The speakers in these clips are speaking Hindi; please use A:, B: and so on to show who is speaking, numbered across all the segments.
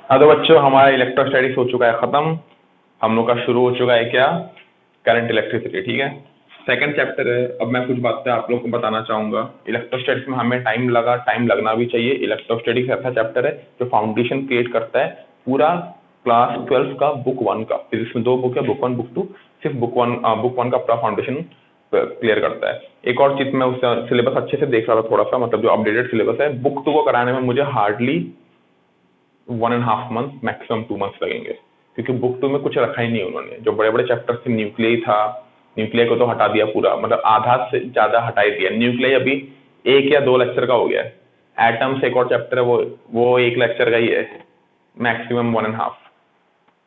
A: हाँ तो बच्चों, हमारा इलेक्ट्रोस्टैटिक्स हो चुका है खत्म। हम लोग का शुरू हो चुका है क्या, करंट इलेक्ट्रिसिटी। ठीक है, सेकंड चैप्टर है। अब मैं कुछ बातें आप लोग को बताना चाहूंगा। इलेक्ट्रोस्टैटिक्स में हमें टाइम लगा, टाइम लगना भी चाहिए। इलेक्ट्रोस्टैटिक्स ऐसा चैप्टर है जो फाउंडेशन क्रिएट करता है पूरा क्लास 12 का, बुक 1 का। फिजिक्स में दो बुक है, बुक 1 बुक 2। सिर्फ बुक वन का पूरा फाउंडेशन क्लियर करता है। एक और चीज, मैं उस सिलेबस अच्छे से देख रहा था थोड़ा सा, मतलब जो अपडेटेड सिलेबस है, बुक 2 को कराने में मुझे हार्डली 1.5 मंथ, मैक्सिमम 2 मंथ्स लगेंगे, क्योंकि बुक 2 में कुछ रखा ही नहीं उन्होंने। जो बड़े बड़े चैप्टर थे, न्यूक्लियर था, न्यूक्लियर को तो हटा दिया पूरा, मतलब आधा से ज्यादा हटा ही दिया। न्यूक्लियर अभी 1 या 2 लेक्चर का हो गया है। एटम्स एक और चैप्टर है, वो 1 लेक्चर का ही है, मैक्सिमम 1.5।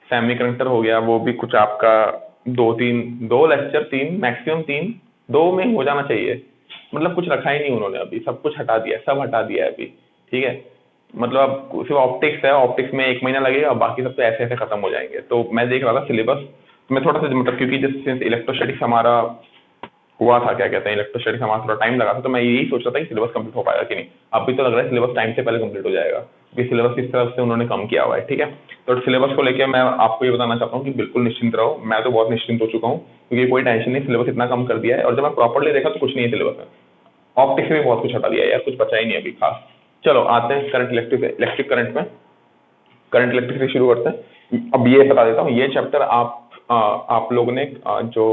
A: सेमीकंडक्टर हो गया, वो भी कुछ आपका 2 लेक्चर, 3 मैक्सिमम, 3 2 में हो जाना चाहिए। मतलब कुछ रखा ही नहीं उन्होंने, अभी सब कुछ हटा दिया, सब हटा दिया है अभी। ठीक है, मतलब अब सिर्फ ऑप्टिक्स है, ऑप्टिक्स में 1 महीना लगेगा, बाकी सब तो ऐसे ऐसे खत्म हो जाएंगे। तो मैं देख रहा था सिलेबस में थोड़ा सा, मतलब क्योंकि जिस इलेक्ट्रोस्टैटिक्स हमारा हुआ था, क्या कहते हैं, इलेक्ट्रोस्टैटिक्स हमारा थोड़ा टाइम लगा था, तो मैं यही सोच रहा था कि सिलेबस कंप्लीट हो पाएगा कि नहीं। अभी तो लग रहा है सिलेबस टाइम से पहले कंप्लीट हो जाएगा, क्योंकि सिलेबस किस तरह से उन्होंने कम किया हुआ है। ठीक है, तो सिलेबस को लेकर मैं आपको ये बताना चाहता हूँ कि बिल्कुल निश्चिंत रहो। मैं तो बहुत निश्चिंत हो चुका हूँ, क्योंकि कोई टेंशन नहीं, सिलेबस इतना कम कर दिया है। और जब मैं प्रॉपरली देखा तो कुछ नहीं है सिलेबस में, ऑप्टिक्स में भी बहुत कुछ हटा दिया है यार, कुछ बचा ही नहीं अभी खास। चलो आते हैं करंट इलेक्ट्रिक करंट में। करंट इलेक्ट्रिक से शुरू करते हैं। अब ये बता देता हूँ, ये चैप्टर आप लोगों ने जो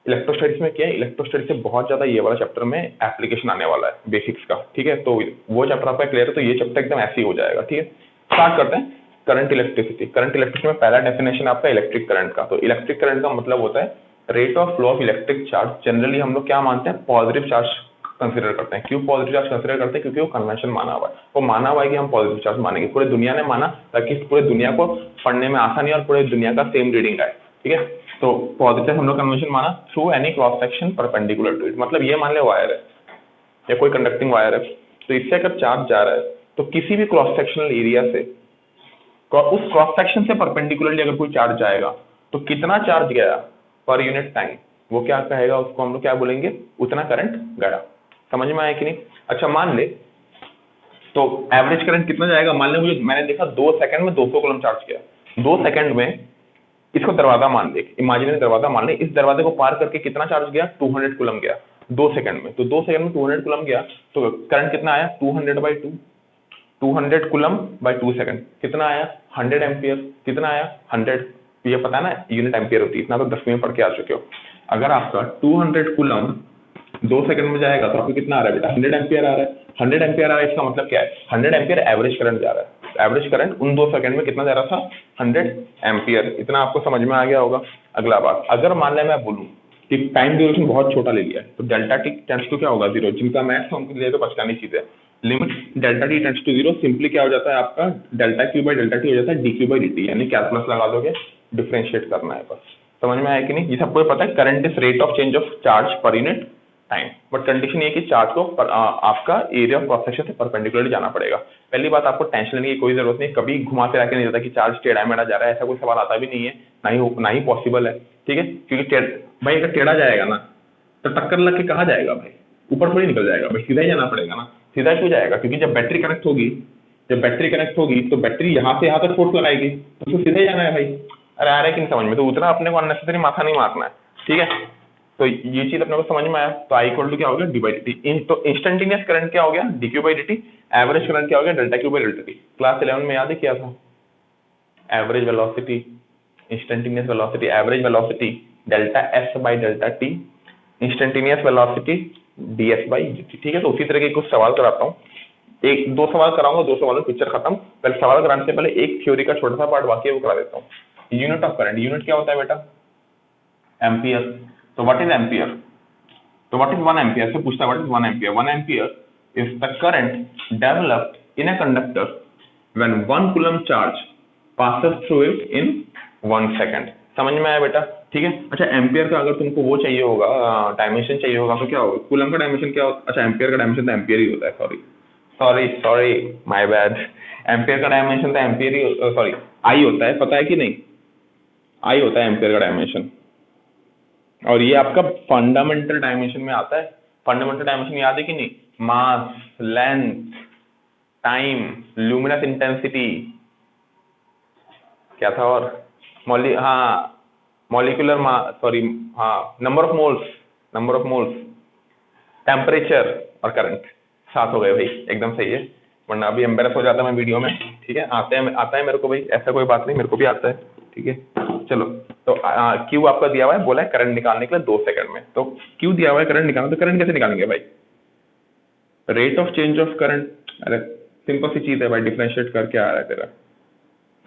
A: इलेक्ट्रोस्टैटिक्स में किया है, इलेक्ट्रोस्टैटिक्स से बहुत ज्यादा ये वाला चैप्टर में एप्लीकेशन आने वाला है बेसिक्स का। ठीक है, तो वो चैप्टर आपका क्लियर है, तो ये चैप्टर एकदम ऐसे ही हो जाएगा। ठीक है, स्टार्ट करते हैं। Current electricity. करंट इलेक्ट्रिसिटी में पहला डेफिनेशन आपका इलेक्ट्रिक करंट का। तो इलेक्ट्रिक करंट का मतलब होता है rate of flow of electric charge. Generally हम लोग क्या मानते हैं, पॉजिटिव चार्ज कंसिडर करते हैं। क्यों पॉजिटिव चार्ज कंसिडर करते हैं, क्योंकि वो कन्वेंशन माना हुआ है, वो माना हुआ है कि हम पॉजिटिव चार्ज मानेंगे। पूरे दुनिया ने माना, ताकि पूरे दुनिया को पढ़ने में आसानी और पूरे दुनिया का सेम रीडिंग आए। ठीक है, तो पॉजिटिव हम लोग कन्वेंशन माना through any cross section perpendicular to it. मतलब ये मान ले वायर है या कोई कंडक्टिंग वायर है, तो इससे अगर चार्ज जा रहा है तो किसी भी क्रॉस सेक्शनल एरिया से, उस क्रॉस सेक्शन से परपेंडिकुलरली अगर कोई चार्ज जाएगा तो कितना चार्ज गया पर यूनिट टाइम, वो क्या कहेगा, उसको हम लोग क्या बोलेंगे, उतना करंट गया। समझ में आया कि नहीं। अच्छा मान ले, तो एवरेज करंट कितना जाएगा, मान ले मुझे, मैंने देखा 2 सेकंड में 200 कूलम चार्ज किया। 2 सेकंड में, इसको दरवाजा मान ले, इमेजिनरी दरवाजा मान ले, इस दरवाजे को पार करके कितना चार्ज गया, 200 कूलम गया 2 सेकंड में। तो 2 सेकंड में 200 कूलम गया, तो करंट कितना आया, 200/2, 200 कूलम बाय 2 सेकंड कितना आया, 100 एम्पियर। कितना आया, 100। ये पता है ना, यूनिट एम्पियर होती है, इतना तो 10वीं में पढ़ के आ चुके हो। अगर आपका 200 कूलम 2 सेकंड में जाएगा तो आपको कितना आ रहा है बेटा, 100 एम्पियर आ रहा है। 100 एम्पियर आ रहा है, इसका मतलब क्या है, 100 एम्पियर एवरेज करंट जा रहा है। एवरेज करंट उन 2 सेकंड में कितना जा रहा था, 100 एम्पियर। इतना आपको समझ में आ गया होगा। अगला बात, अगर मान लें मैं बोलूं कि टाइम ड्यूरेशन बहुत छोटा ले लिया है, तो डेल्टा टी टेंड्स टू क्या होगा, 0। जिनका मैथ्स है उनके लिए तो बचकानी चीज है। Limit delta T tends to 0 simply क्या हो जाता है आपका, delta Q by delta T हो जाता है dq/dt, यानी कैलकुलस लगा दोगे, डिफरेंशिएट करना है बस। समझ में आया कि नहीं। ये सबको पता है, current is rate of change of charge per unit time. But condition ये कि चार्ज को आपका एरिया ऑफ क्रॉस सेक्शन से परपेंडिकुलरली जाना पड़ेगा। पहली बात, आपको टेंशन लेने की कोई जरूरत नहीं, कभी घुमा फिरा के नहीं जाता कि चार्ज टेढ़ा मेढ़ा जा रहा है, ऐसा कोई सवाल आता भी नहीं है, ना ही पॉसिबल है। ठीक है, क्योंकि भाई अगर टेढ़ा जाएगा ना तो टक्कर लग के कहाँ जाएगा भाई, ऊपर थोड़ी निकल जाएगा भाई, सीधा ही जाना पड़ेगा ना। सीधा क्यों जाएगा, क्योंकि जब बैटरी कनेक्ट होगी, तो बैटरी यहाँ से यहाँ तक फोर्स लगाएगी, तो उसको सीधा ही जाना है भाई। अरे आ रहा है कि नहीं समझ में, तो उतना अपने को अननेसेसरी माथा नहीं मारना है। ठीक है, तो ये चीज अपने को समझ में आया। तो आई इक्वल टू क्या हो गया, डी/dt। तो इंस्टेंटेनियस करंट क्या हो गया, dq/dt। एवरेज करंट क्या हो गया, delta Q by delta T. Class 11 में याद है क्या था, average velocity, instantaneous velocity, average velocity delta S by delta T, instantaneous velocity ds/dt। ठीक है, तो उसी तरह के कुछ सवाल कराता हूँ, 1-2 सवाल कराऊंगा, 2 सवालों में पिक्चर खत्म। पहले सवाल कराने से पहले एक थ्योरी का छोटा सा पार्ट बाकी है, वो करा देता हूँ। यूनिट ऑफ करंट, यूनिट क्या होता है बेटा, एम्पियर। तो व्हाट इज एम्पियर, तो व्हाट इज 1 एम्पियर से पूछता है, what is 1 ampere. 1 ampere is the current developed in a conductor when 1 coulomb charge passes through it in 1 second. समझ में आया बेटा। ठीक है, अच्छा एम्पियर का अगर तुमको वो चाहिए होगा, डायमेंशन चाहिए होगा, तो क्या होगा, कूलम का डायमेंशन क्या होता है, अच्छा एम्पियर का डायमेंशन तो एम्पियर ही होता है, सॉरी माय बैड। एम्पियर का डायमेंशन तो एम्पियर ही, सॉरी आई होता है, पता है कि नहीं, आई होता है एम्पियर का डायमेंशन। और ये आपका फंडामेंटल डायमेंशन में आता है। फंडामेंटल डायमेंशन याद है कि नहीं, मास, लेंथ, टाइम, ल्यूमिनस इंटेंसिटी, क्या था और हाँ मॉलिक्यूलर सॉरी, हाँ नंबर ऑफ मोल्स, टेम्परेचर और करंट, 7 हो गए भाई, एकदम सही है, वरना अभी एम्बेरस हो जाता मैं वीडियो में। ठीक है, आता है मेरे को भाई, ऐसा कोई बात नहीं, मेरे को भी आता है। ठीक है, चलो, तो क्यू आपका दिया हुआ है, बोला है करंट निकालने के लिए 2 सेकंड में, तो क्यू दिया हुआ है करंट निकालना, तो करंट कैसे निकालेंगे भाई? Rate of change of current, अरे सिंपल सी चीज है भाई, डिफरेंशिएट करके आ रहा है तेरा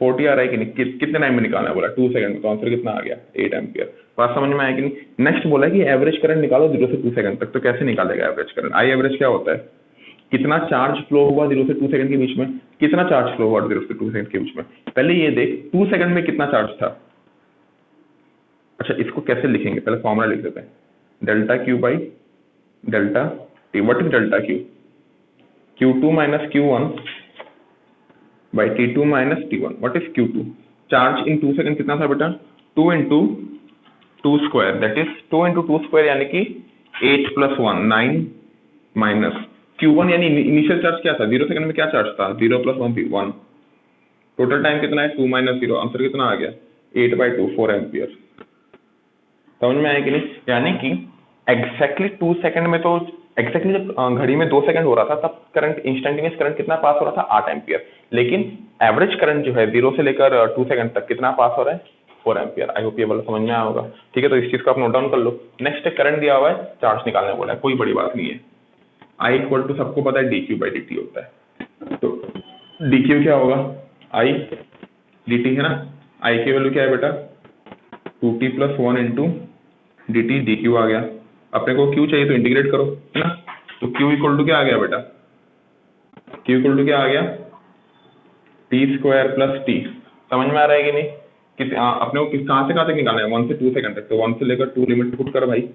A: 40 आ रहा है कि नहीं, कितने टाइम में निकालना है बोला, 2 सेकंड में, तो आंसर कितना आ गया 8 एम्पियर। बात समझ में आया कि नहीं? नेक्स्ट बोला है कि एवरेज करंट निकालो 0 से 2 सेकंड तक, तो कैसे निकालेगा एवरेज करंट? आई एवरेज क्या होता है? कितना चार्ज फ्लो हुआ 0 से 2 सेकंड के बीच में, कितना चार्ज फ्लो हुआ 0 से 2 सेकंड के बीच में, पहले ये देख 2 सेकंड में कितना चार्ज था। अच्छा, इसको कैसे लिखेंगे, पहले फॉर्मूला लिख देते हैं, delta Q by delta T. What is delta Q? Q2 minus Q1 by T2 minus T1. What is Q2? Charge in 2 second कितना था बेटा? 2 into 2 square, that is 2 into 2 square यानी कि 8 plus 1 9 minus Q1 यानी इनिशियल चार्ज क्या था 0 सेकंड में, क्या चार्ज था 0 plus 1 1, टोटल टाइम कितना है 2 minus 0, आंसर कितना आ गया 8/2 4 एम्पियर। समझ में आया कि नहीं? यानी कि एग्जैक्टली 2 सेकंड में, तो एग्जैक्टली जब घड़ी में 2 सेकंड हो रहा था तब करंट, इंस्टेंटेनियस करंट कितना पास हो रहा था 8 एम्पियर, लेकिन एवरेज करंट जो है 0 से लेकर 2 सेकंड तक कितना पास हो रहा है 4 एम्पियर। आई होप ये वाला समझ में आया होगा। ठीक है, तो इस चीज को आप नोट डाउन कर लो। नेक्स्ट करंट दिया हुआ है, चार्ज निकालने बोला है, कोई बड़ी बात नहीं है। आई इक्वल टू सबको पता है dq/dt होता है, तो dq क्या होगा i dt है ना, i की वैल्यू क्या है बेटा 2t + 1 इंटू dt, dq आ गया। अपने को q चाहिए तो इंटीग्रेट करो, है ना, तो q इक्वल टू क्या आ गया बेटा, q इक्वल टू क्या आ गया t² + t। समझ में आ रहा है कि नहीं? अपने को कहाँ से कहाँ तक निकालना है 1 से 2 सेकंड तक, तो 1 से लेकर 2 लिमिट पुट कर भाई,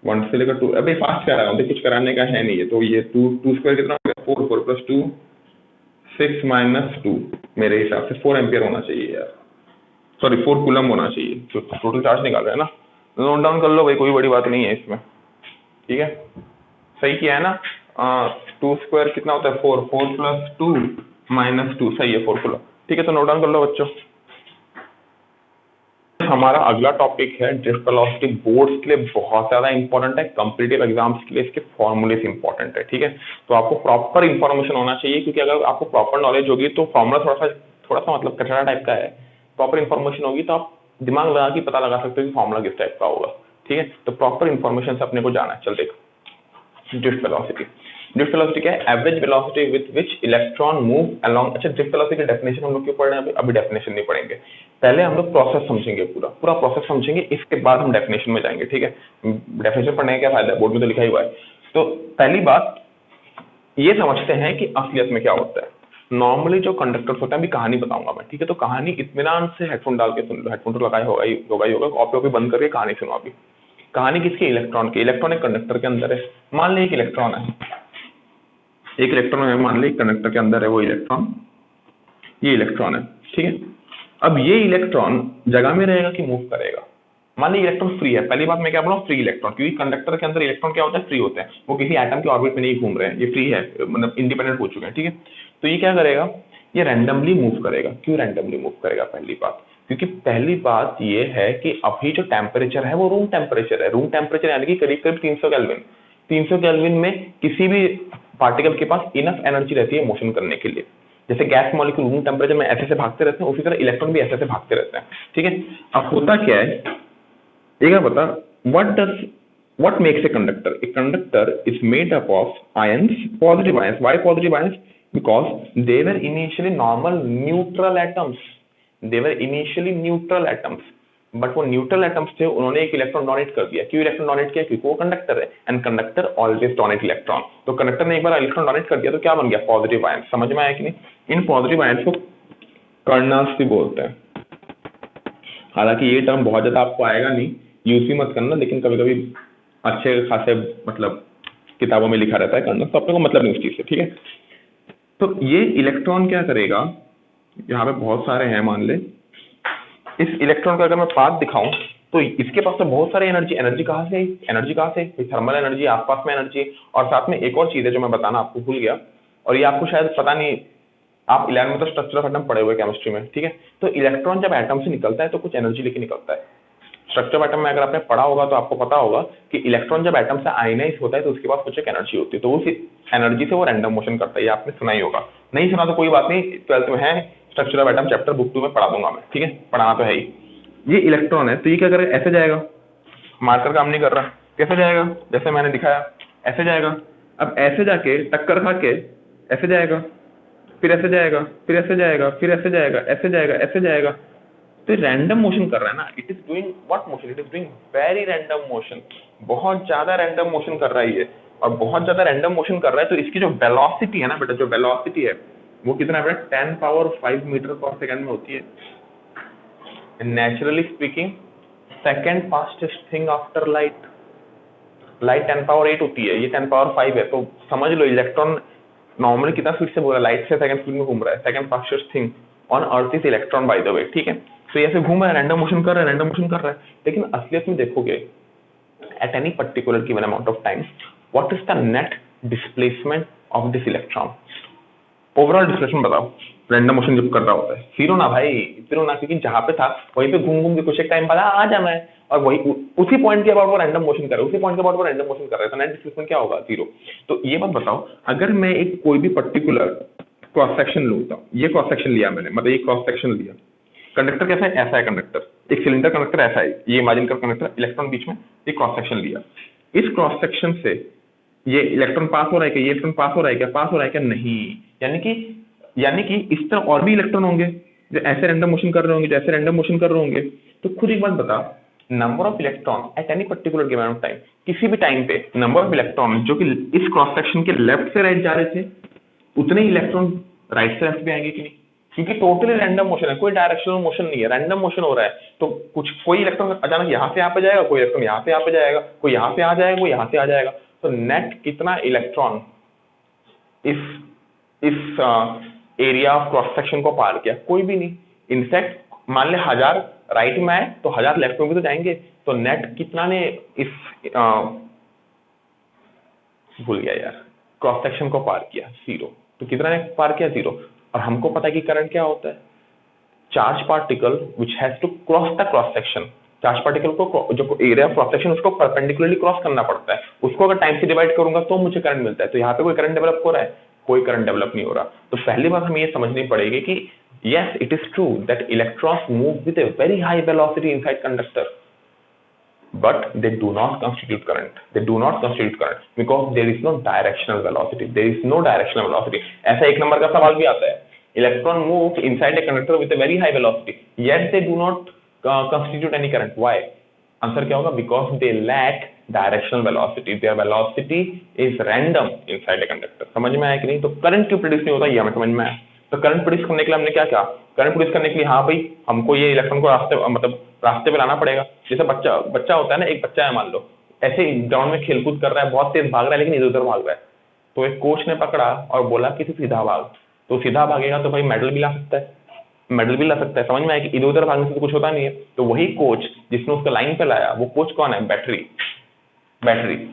A: 1 से लेकर 2, अभी फास्ट करा रहा हूँ, कुछ कराने का है नहीं है, तो ये 2 स्क्वायर कितना हो गया 4 4 + 2 6 माइनस 2, मेरे हिसाब से 4 एम्पियर होना चाहिए यार, सॉरी 4 कूलम होना चाहिए, तो टोटल चार्ज निकाल रहे हैं ना, नोट डाउन कर लो भाई, कोई बड़ी बात नहीं है इसमें। ठीक है, सही किया है ना। 2 स्क्वायर कितना होता है 4 4 + 2 - 2, सही है 4 कूलम। ठीक है, तो नोट डाउन कर लो बच्चों। हमारा अगला टॉपिक है ड्रिफ्ट वेलोसिटी। बोर्ड्स के लिए बहुत ज्यादा इंपॉर्टेंट है, कॉम्पिटिटिव एग्जाम्स के लिए इसके फॉर्मूले इंपॉर्टेंट है। ठीक है, तो आपको प्रॉपर इंफॉर्मेशन होना चाहिए, क्योंकि अगर आपको प्रॉपर नॉलेज होगी तो फॉर्मूला थोड़ा सा मतलब कचरा टाइप का है, प्रॉपर इंफॉर्मेशन होगी तो आप दिमाग लगा के पता लगा सकते हो कि फॉर्मूला किस टाइप का होगा। ठीक है, तो प्रॉपर इंफॉर्मेशन से अपने को जाना है। चल देख, ड्रिफ्ट वेलोसिटी, ड्रिफ्ट वेलोसिटी क्या है? Average velocity with which electron move along. अच्छा, ड्रिफ्ट वेलोसिटी की डेफिनेशन हम लोग क्यों पढ़ रहे हैं अभी डेफिनेशन नहीं पढ़ेंगे, पहले हम लोग प्रोसेस समझेंगे, पूरा प्रोसेस समझेंगे, इसके बाद हम डेफिनेशन में जाएंगे। ठीक है, डेफिनेशन पढ़ने का क्या फायदा है, बोर्ड में तो लिखा ही हुआ है। तो पहली बात ये समझते हैं कि असलियत में क्या होता है। नॉर्मली जो कंडक्टर्स होते हैं, अभी कहानी बताऊंगा मैं, ठीक है, तो कहानी इत्मीनान से हेडफोन डाल के सुन लो, हेडफोन तो लगाए होगा ही होगा, कॉपी बंद करके कहानी सुनो। अभी कहानी किसकी? इलेक्ट्रॉन की। इलेक्ट्रॉन एक कंडक्टर के अंदर है, मान ली एक इलेक्ट्रॉन है, एक इलेक्ट्रॉन है, मान ली कंडक्टर के अंदर है वो इलेक्ट्रॉन, ये इलेक्ट्रॉन है। ठीक है, अब ये इलेक्ट्रॉन जगह में रहेगा कि मूव करेगा? मान ली इलेक्ट्रॉन फ्री है, पहली बात मैं क्या बोला फ्री इलेक्ट्रॉन, क्योंकि कंडक्टर के अंदर इलेक्ट्रॉन क्या होता है फ्री होते हैं, वो किसी एटम के ऑर्बिट में नहीं घूम रहे हैं, ये फ्री है, मतलब इंडिपेंडेंट हो चुके हैं। ठीक है, तो ये क्या करेगा, ये रैंडमली मूव करेगा। क्यों रैंडमली मूव करेगा? पहली बात, क्योंकि पहली बात ये है कि अभी जो टेम्परेचर है वो रूम टेम्परेचर है, रूम टेम्परेचर यानी कि करीब करीब 300 केल्विन। 300 केल्विन में किसी भी पार्टिकल के पास इनफ एनर्जी रहती है मोशन करने के लिए। जैसे गैस मॉलिक्यूल रूम टेम्परेचर में ऐसे से भागते रहते हैं, उसी तरह इलेक्ट्रॉन भी ऐसे से भागते रहते हैं। ठीक है, अब होता क्या है ये क्या बता, what makes a conductor? A conductor is made up of ions, positive ions. Why positive ions? Because they were initially normal neutral atoms. They were initially neutral atoms. But वो न्यूट्रल एटम्स थे, उन्होंने एक इलेक्ट्रॉन डोनेट कर दिया। क्यों इलेक्ट्रॉन डोनेट किया? क्योंकि वो कंडक्टर है, and conductor always donate electron. तो कंडक्टर ने एक बार इलेक्ट्रॉन डोनेट कर दिया तो क्या बन गया? Positive ion. समझ में आया कि नहीं? इन पॉजिटिव आयन्स को कर्नल्स भी बोलते हैं। हालांकि ये टर्म बहुत ज्यादा आपको आएगा नहीं, यूज भी मत करना, लेकिन कभी कभी अच्छे खासे मतलब किताबों में लिखा रहता है कर्नल, तो अपने को मतलब नहीं उस चीज से। ठीक है, तो ये इलेक्ट्रॉन क्या करेगा, यहाँ पे बहुत सारे हैं, मान ले इस इलेक्ट्रॉन का अगर मैं पाथ दिखाऊं तो इसके पास तो बहुत सारे एनर्जी कहाँ से? एनर्जी कहाँ से? थर्मल एनर्जी, आसपास में एनर्जी, और साथ में एक और चीज है जो मैं बताना आपको भूल गया, और ये आपको शायद पता नहीं आप 11 में तो स्ट्रक्चर ऑफ एटम पढ़े हुए केमिस्ट्री में, ठीक है। तो इलेक्ट्रॉन जब एटम से निकलता है तो कुछ एनर्जी लेके निकलता है। स्ट्रक्चर ऑफ एटम में अगर आपने पढ़ा होगा तो आपको पता होगा कि इलेक्ट्रॉन जब एटम से आयनाइज होता है तो उसके पास कुछ एक एनर्जी होती है, तो उस एनर्जी से वो रैंडम मोशन करता है। ये आपने सुना ही होगा, नहीं सुना तो कोई बात नहीं, 12th में है structure of atom chapter book 2 में पढ़ा दूंगा मैं, ठीक है, पढ़ाना तो है ही। ये इलेक्ट्रॉन है, तो ये क्या करेगा, ऐसे जाएगा, मार्कर काम नहीं कर रहा, कैसे जाएगा, जैसे मैंने दिखाया ऐसे जाएगा। अब ऐसे जाके टक्कर खा के ऐसे जाएगा, फिर ऐसे जाएगा, फिर ऐसे जाएगा, फिर ऐसे जाएगा, ऐसे जाएगा, ऐसे जाएगा। तो रैंडम मोशन कर रहा है ना, it is doing what motion, it is doing very random motion, बहुत ज्यादा रैंडम मोशन कर रहा है ये, और बहुत ज्यादा रैंडम मोशन कर रहा है। तो इसकी जो वेलोसिटी है ना बेटा, जो वेलोसिटी है वो कितना है बेटा, 10⁵ मीटर पर सेकंड में होती है। Naturally speaking second fastest thing after light, light 10⁸ होती है, ये 10⁵ है। तो समझ लो इलेक्ट्रॉन नॉर्मली कितना स्पीड से बोला, लाइट से सेकंड स्पीड में घूम रहा है। Second fastest thing on earth is electron by the way, ठीक है। तो ऐसे घूम रहा है, रैंडम मोशन कर रहा है, रैंडम मोशन कर रहा है। लेकिन असलियत में देखोगे at any particular given amount of time what is the net displacement of this electron, overall displacement बताओ, रैंडम मोशन जब कर रहा होता है। जीरो ना भाई, जीरो ना, क्योंकि जहां पे था वहीं पे घूम घूम के कुछ एक टाइम बाद आ जाना है, और वही उसी पॉइंट के अबाउट वो रैंडम मोशन कर रहा है, उसी पॉइंट के अबाउट वो रैंडम मोशन कर रहा है, तो नेट डिस्प्लेसमेंट क्या होगा, जीरो। तो ये बात बताओ, अगर मैं एक कोई भी पर्टिकुलर क्रॉस सेक्शन लूंगा, ये क्रॉस सेक्शन लिया मैंने, मतलब ये क्रॉस सेक्शन लिया, कंडक्टर कैसा है, ऐसा है कंडक्टर, एक सिलेंडर कंडक्टर ऐसा है, ये इमेजिन कर कंडक्टर, इलेक्ट्रॉन बीच में, ये क्रॉस सेक्शन लिया। इस क्रॉस सेक्शन से ये इलेक्ट्रॉन पास हो रहा है क्या, ये इलेक्ट्रॉन पास हो रहा है क्या, पास हो रहा है क्या, नहीं। यानी कि इस तरह और भी इलेक्ट्रॉन होंगे जो ऐसे रैंडम मोशन कर रहे होंगे, जो ऐसे रैंडम मोशन कर रहे होंगे। तो खुद एक बात बता, number of electron at any particular given of time, किसी भी टाइम पे नंबर ऑफ इलेक्ट्रॉन जो कि इस क्रॉस सेक्शन के लेफ्ट से राइट जा रहे थे, उतने ही इलेक्ट्रॉन राइट से लेफ्ट भी आएंगे कि नहीं, क्योंकि टोटली रैंडम मोशन है, कोई डायरेक्शनल मोशन नहीं है, रैंडम मोशन हो रहा है। तो कुछ कोई इलेक्ट्रॉन अचानक यहाँ से यहाँ पे जाएगा, कोई इलेक्ट्रॉन यहाँ से यहाँ पे जाएगा, कोई यहाँ से आ जाएगा, कोई यहाँ से आ जाएगा। तो नेट कितना इलेक्ट्रॉन इस एरिया ऑफ क्रॉस सेक्शन को पार किया, कोई भी नहीं। इनफैक्ट मान ले 1000 राइट में आए तो 1000 लेफ्ट में भी तो जाएंगे। तो नेट कितना ने इस भूल गया यार, क्रॉस सेक्शन को पार किया, जीरो। तो कितना ने पार किया, जीरो। और हमको पता है कि करंट क्या होता है, charge particle which has to cross the cross section, charge particle को जो एरिया ऑफ क्रॉस सेक्शन उसको परपेंडिकुलरली क्रॉस करना पड़ता है, उसको अगर टाइम से डिवाइड करूंगा तो मुझे करंट मिलता है। तो यहाँ पे कोई करंट डेवलप हो रहा है, कोई करंट डेवलप नहीं हो रहा। तो पहली बात हमें ये समझनी पड़ेगी कि yes it is true that electrons move with a very high velocity inside conductor, but they do not constitute current, they do not constitute current because there is no directional velocity, there is no directional velocity। ऐसा एक नंबर का सवाल भी आता है, electron move inside a conductor with a very high velocity yet they do not constitute any current, why? Answer क्या होगा, because they lack directional velocity, their velocity is random inside a conductor। समझ में आया कि नहीं। तो करंट क्यों प्रोड्यूस नहीं होता, ये हमें समझ में आया। तो करंट प्रोड्यूस करने के लिए हमने क्या किया, करंट प्रोड्यूस करने के लिए हाँ भाई हमको ये इलेक्ट्रॉन को रास्ते पे लाना पड़ेगा। जैसे बच्चा होता है ना, एक बच्चा है मान लो, ऐसे ग्राउंड में खेलकूद कर रहा है, बहुत तेज भाग रहा है लेकिन इधर उधर भाग रहा है। तो एक कोच ने पकड़ा और बोला कि तू सीधा भाग, तो सीधा भागेगा तो भाई मेडल भी ला सकता है, मेडल भी ला सकता है। समझ में आया कि इधर उधर भागने से तो कुछ होता नहीं है। तो वही कोच जिसने उसको लाइन पे लाया, वो कोच कौन है, बैटरी।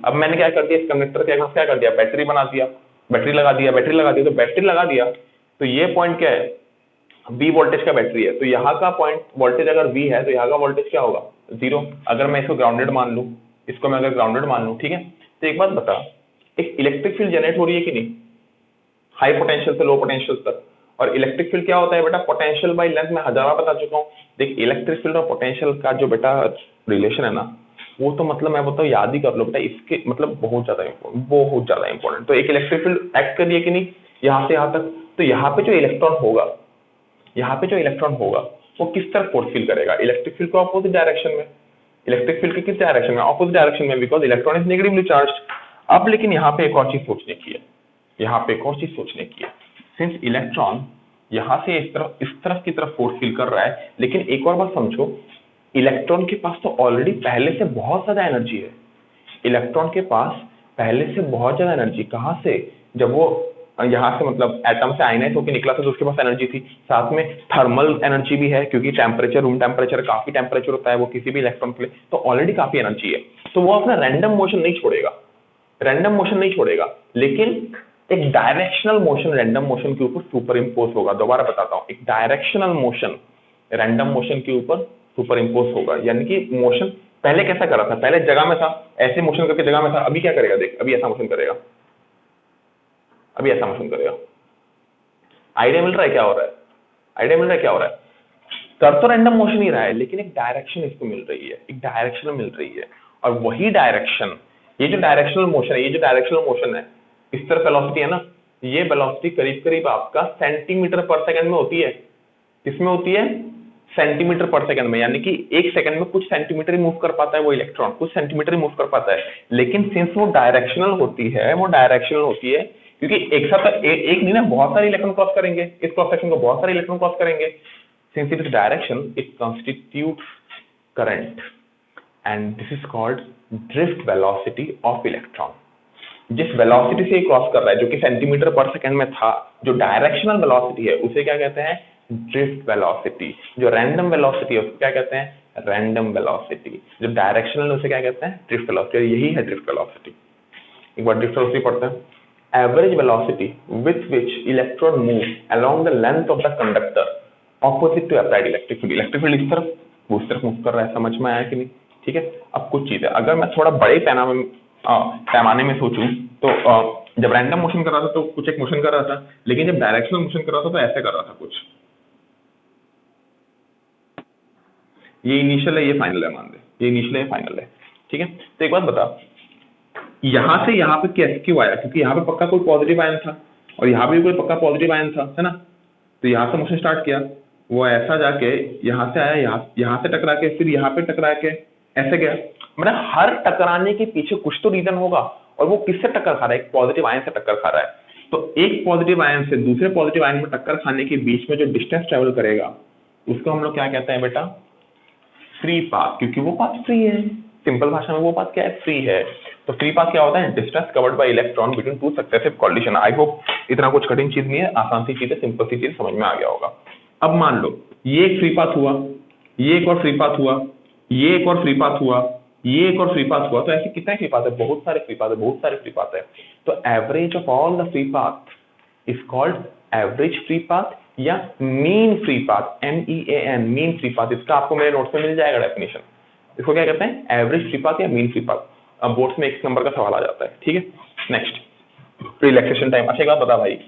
A: अब मैंने क्या कर दिया, इस कंडक्टर के क्या कर दिया, बैटरी बना दिया, बैटरी लगा दिया। तो बैटरी लगा दिया तो ये पॉइंट क्या है, V वोल्टेज का बैटरी है। तो यहाँ का पॉइंट वोल्टेज अगर V है तो यहाँ का वोल्टेज क्या होगा, जीरो। अगर मैं इसको ग्राउंडेड मान लूँ, इसको मैं अगर ग्राउंडेड मान लूँ, ठीक है। तो एक बात बता, एक इलेक्ट्रिक फील्ड जनरेट हो रही है कि नहीं, हाई पोटेंशियल से लो पोटेंशियल तक। और इलेक्ट्रिक फील्ड क्या होता है बेटा, पोटेंशियल बाई लेंथ। मैं 1000 बार बता चुका हूँ। देख इलेक्ट्रिक फील्ड और पोटेंशियल का जो बेटा रिलेशन है ना, वो तो मतलब मैं बताऊँ याद ही कर लो बेटा, इसके मतलब बहुत ज्यादा इंपॉर्टेंट। तो एक इलेक्ट्रिक फील्ड एक्ट कर रही है कि नहीं, यहाँ से यहाँ तक। तो यहाँ पे जो इलेक्ट्रॉन होगा वो किस तरफ फोर्स फील करेगा, इलेक्ट्रिक फील्ड को ऑपोजिट डायरेक्शन में। इलेक्ट्रिक फील्ड की किस डायरेक्शन में, ऑपोजिट डायरेक्शन में, because electron is negatively charged. अब लेकिन यहाँ पे एक और चीज सोचने की है, सिंस इलेक्ट्रॉन यहाँ से इस तरफ की तरफ फोर्स फील कर रहा है, लेकिन एक और बात समझो, इलेक्ट्रॉन के पास तो ऑलरेडी पहले से बहुत ज्यादा एनर्जी है। इलेक्ट्रॉन के पास पहले से बहुत ज्यादा एनर्जी, कहाँ से, जब वो यहाँ से मतलब एटम से आयनाइज होकर निकला था तो उसके पास एनर्जी थी। साथ में थर्मल एनर्जी भी है, क्योंकि टेम्परेचर, रूम टेम्परेचर काफी टेम्परेचर होता है वो किसी भी इलेक्ट्रॉन के लिए, तो ऑलरेडी काफी एनर्जी है। तो वो अपना रैंडम मोशन नहीं छोड़ेगा, लेकिन एक डायरेक्शनल मोशन रैंडम मोशन के ऊपर सुपर इम्पोज होगा। दोबारा बताता हूं, एक डायरेक्शनल मोशन रैंडम मोशन के ऊपर सुपर इम्पोज होगा, यानी कि मोशन पहले कैसा कर रहा था, पहले जगह में था, ऐसे मोशन करके जगह में था, अभी क्या करेगा, देख अभी ऐसा मोशन करेगा, अभी ऐसा मोशन करेगा। आइडिया मिल रहा है क्या हो रहा है, आइडिया मिल रहा है क्या हो रहा है। कर तो रैंडम मोशन ही रहा है, लेकिन एक डायरेक्शन इसको मिल रही है, एक डायरेक्शन मिल रही है, और वही डायरेक्शन, ये जो डायरेक्शनल मोशन है, ये जो डायरेक्शनल मोशन है, इस तरफ वेलोसिटी है ना, ये वेलोसिटी करीब करीब आपका सेंटीमीटर पर सेकंड में होती है। किसमें होती है, सेंटीमीटर पर सेकंड में, यानी कि एक सेकंड में कुछ सेंटीमीटर ही मूव कर पाता है वो इलेक्ट्रॉन, कुछ सेंटीमीटर ही मूव कर पाता है। लेकिन सिंस वो डायरेक्शनल होती है, वो डायरेक्शनल होती है क्योंकि एक साथ एक नहीं ना, बहुत सारे इलेक्ट्रॉन क्रॉस करेंगे, इस क्रॉस सेक्शन को बहुत सारे इलेक्ट्रॉन क्रॉस करेंगे। Since it is direction, it constitutes current and this is called drift velocity of electron। जिस वेलोसिटी से क्रॉस कर रहा है, जो कि सेंटीमीटर पर सेकंड में था, जो डायरेक्शनल वेलोसिटी है, उसे क्या कहते हैं, ड्रिफ्ट वेलोसिटी। जो रैंडम वेलोसिटी है, उसको क्या कहते हैं, रैंडम वेलोसिटी। जो डायरेक्शनल, उसे क्या कहते हैं, ड्रिफ्ट वेलोसिटी। यही है ड्रिफ्ट वेलोसिटी। एक बार ड्रिफ्ट वेलोसिटी पढ़ते हैं। Average velocity with which electron move along the length of the conductor opposite to applied electric field. Electric field इस तरफ, वो उस तरफ मूव कर रहा है, समझ में आया कि नहीं। ठीक है, अब कुछ चीजें अगर मैं थोड़ा बड़े पैमाने में सोचूं तो जब रैंडम मोशन कर रहा था तो कुछ एक मोशन कर रहा था, लेकिन जब डायरेक्शनल मोशन कर रहा था तो ऐसे कर रहा था कुछ। ये इनिशियल है, ये फाइनल है, मान ले ये इनिशियल है, फाइनल है। ठीक है, तो एक बात बता, यहां से यहाँ पे कैसे क्यों आया, क्योंकि यहाँ पे पक्का कोई पॉजिटिव आयन था और यहाँ पे भी कोई पक्का पॉजिटिव आयन था, है ना। तो यहाँ से मोशन स्टार्ट किया, वो ऐसा जाके यहाँ से आया, यहाँ से टकरा के, फिर यहाँ पे टकरा के ऐसे गया। मतलब हर टकराने के पीछे कुछ तो रीजन होगा, और वो किससे टक्कर खा रहा है, एक पॉजिटिव आयन से टक्कर खा रहा है। तो एक पॉजिटिव आयन से दूसरे पॉजिटिव आयन में टक्कर खाने के बीच में जो डिस्टेंस ट्रेवल करेगा, उसको हम लोग क्या कहते हैं बेटा, फ्री पाथ, क्योंकि वो पाथ फ्री है। सिंपल भाषा में वो पाथ क्या है, फ्री है। तो फ्री पाथ क्या होता है, distance covered by electron between two successive coalition. I hope इतना कुछ कठिन चीज नहीं है, आसान सी चीज है, सिंपल सी चीज समझ में आ गया होगा। अब मान लो ये एक फ्री पाथ हुआ, ये एक और फ्री पाथ हुआ, ये एक और फ्री पाथ हुआ, ये एक और फ्री पाथ हुआ, तो ऐसे कितने फ्री पाथ है, बहुत सारे फ्री पाथ है, बहुत सारे फ्री पाथ है। तो average of all the free path is called average free path या mean free path, MEAN, mean free path. इसका आपको मेरे नोट्स में मिल जाएगा डेफिनेशन। इसको क्या कहते हैं, एवरेज फ्री पाथ या मीन फ्री पाथ। अब बोर्ड्स में एक नंबर का सवाल आ जाता है। ठीक है, नेक्स्ट, रिलैक्सेशन टाइम। अच्छा एक बात बता भाई,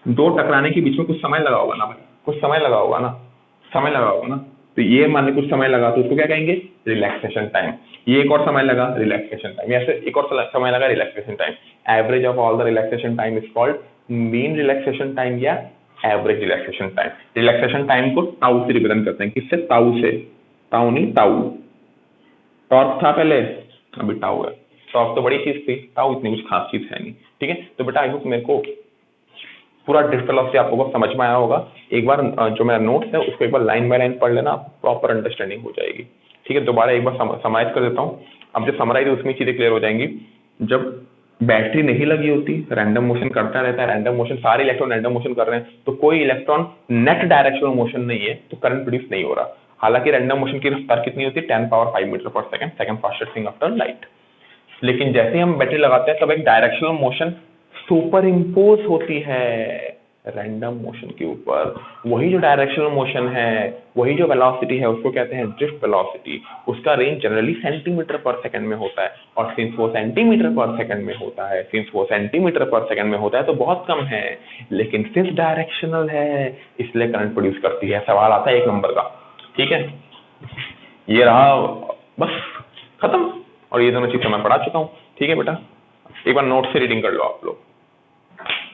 A: दो टकराने के बीच में कुछ समय लगा होगा ना भाई, कुछ समय लगा होगा ना, समय लगा होगा ना। तो ये मान लो कुछ समय लगा, तो उसको क्या कहेंगे, रिलैक्सेशन टाइम। ये एक और समय लगा, रिलैक्सेशन टाइम। ऐसे एक और समय लगा, relaxation time. Average of all the relaxation time is called mean relaxation time या average relaxation time. Relaxation time को टाउ से रिप्रेजेंट करते हैं, किससे, टाउ से। टाउ नहीं, टाउ। टॉर्क था पहले, अभी टाउ है। टॉर्क तो बड़ी चीज थी, टाउ इतनी कुछ खास चीज है नहीं। ठीक है, तो बेटा आई होप मेरे को पूरा ड्रिफ्ट वेलोसिटी आप लोगों को समझ में आया होगा। एक बार जो मेरा नोट्स है उसको एक बार लाइन बाय लाइन पढ़ लेना, प्रॉपर अंडरस्टैंडिंग हो जाएगी। ठीक है, दोबारा एक बार समराइज कर देता हूँ। अब जो समराइज है उसमें चीजें क्लियर हो जाएंगी। जब बैटरी नहीं लगी होती, रैंडम मोशन करता रहता है, रैंडम मोशन, सारे इलेक्ट्रॉन रैंडम मोशन कर रहे हैं, तो कोई इलेक्ट्रॉन नेट डायरेक्शनल मोशन नहीं है, तो करंट प्रोड्यूस नहीं हो रहा। हालांकि रैंडम मोशन की रफ्तार कितनी होती है, 10⁵ मीटर पर second, second fastest thing after light. लेकिन जैसे हम बैटरी लगाते हैं तब एक डायरेक्शनल मोशन सुपर इम्पोज होती है रैंडम मोशन के ऊपर। वही जो डायरेक्शनल मोशन है, वही जो वेलोसिटी है, उसको कहते हैं ड्रिफ्ट वेलोसिटी। उसका रेंज जनरली सेंटीमीटर पर सेकंड में होता है, और सिंस वो सेंटीमीटर पर सेकंड में होता है, सिंस वो सेंटीमीटर पर सेकंड में होता है तो बहुत कम है, लेकिन सिंस डायरेक्शनल है इसलिए करंट प्रोड्यूस करती है। सवाल आता है 1 नंबर का। ठीक है, ये रहा, बस खत्म। और ये दोनों चीजें मैं पढ़ा चुका हूँ। ठीक है बेटा, एक बार नोट से रीडिंग कर लो आप लोग।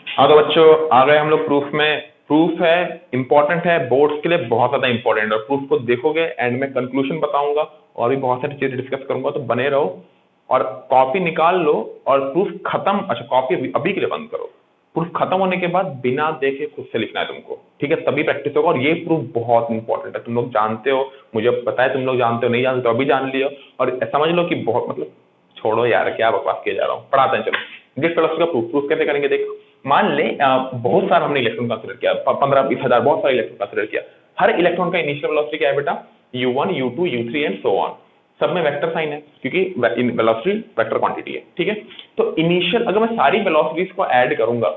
A: हाँ तो बच्चों आ गए हम लोग प्रूफ में। प्रूफ है, इंपॉर्टेंट है, बोर्ड्स के लिए बहुत ज्यादा इंपॉर्टेंट है। और प्रूफ को देखोगे, एंड में कंक्लूजन बताऊंगा और भी बहुत सारी चीजें डिस्कस करूंगा, तो बने रहो और कॉपी निकाल लो। और प्रूफ खत्म, अच्छा कॉपी अभी के लिए बंद करो, प्रूफ खत्म होने के बाद बिना देखे खुद से लिखना है तुमको। ठीक है, तभी प्रैक्टिस होगा। और ये प्रूफ बहुत इंपॉर्टेंट है, तुम लोग जानते हो, मुझे पता है तुम लोग जानते हो, नहीं जानते तो अभी जान लियो। और समझ लो कि बहुत, मतलब छोड़ो यार क्या बकवास किया जा रहा हूँ, पढ़ाते हैं चलो। ड्रिफ्ट वेलोसिटी का प्रूफ, प्रूफ कैसे करेंगे देख। मान ले बहुत सारा हमने इलेक्ट्रॉन कंसीडर किया, 15-20 हजार बहुत सारे इलेक्ट्रॉन कंसीडर किया। हर इलेक्ट्रॉन का इनिशियल वेलोसिटी क्या है बेटा, u1 u2 u3 and so on. सब में वेक्टर साइन है क्योंकि वेलोसिटी वेक्टर क्वांटिटी है, ठीक है। तो इनिशियल अगर मैं सारी वेलोसिटीज को ऐड करूंगा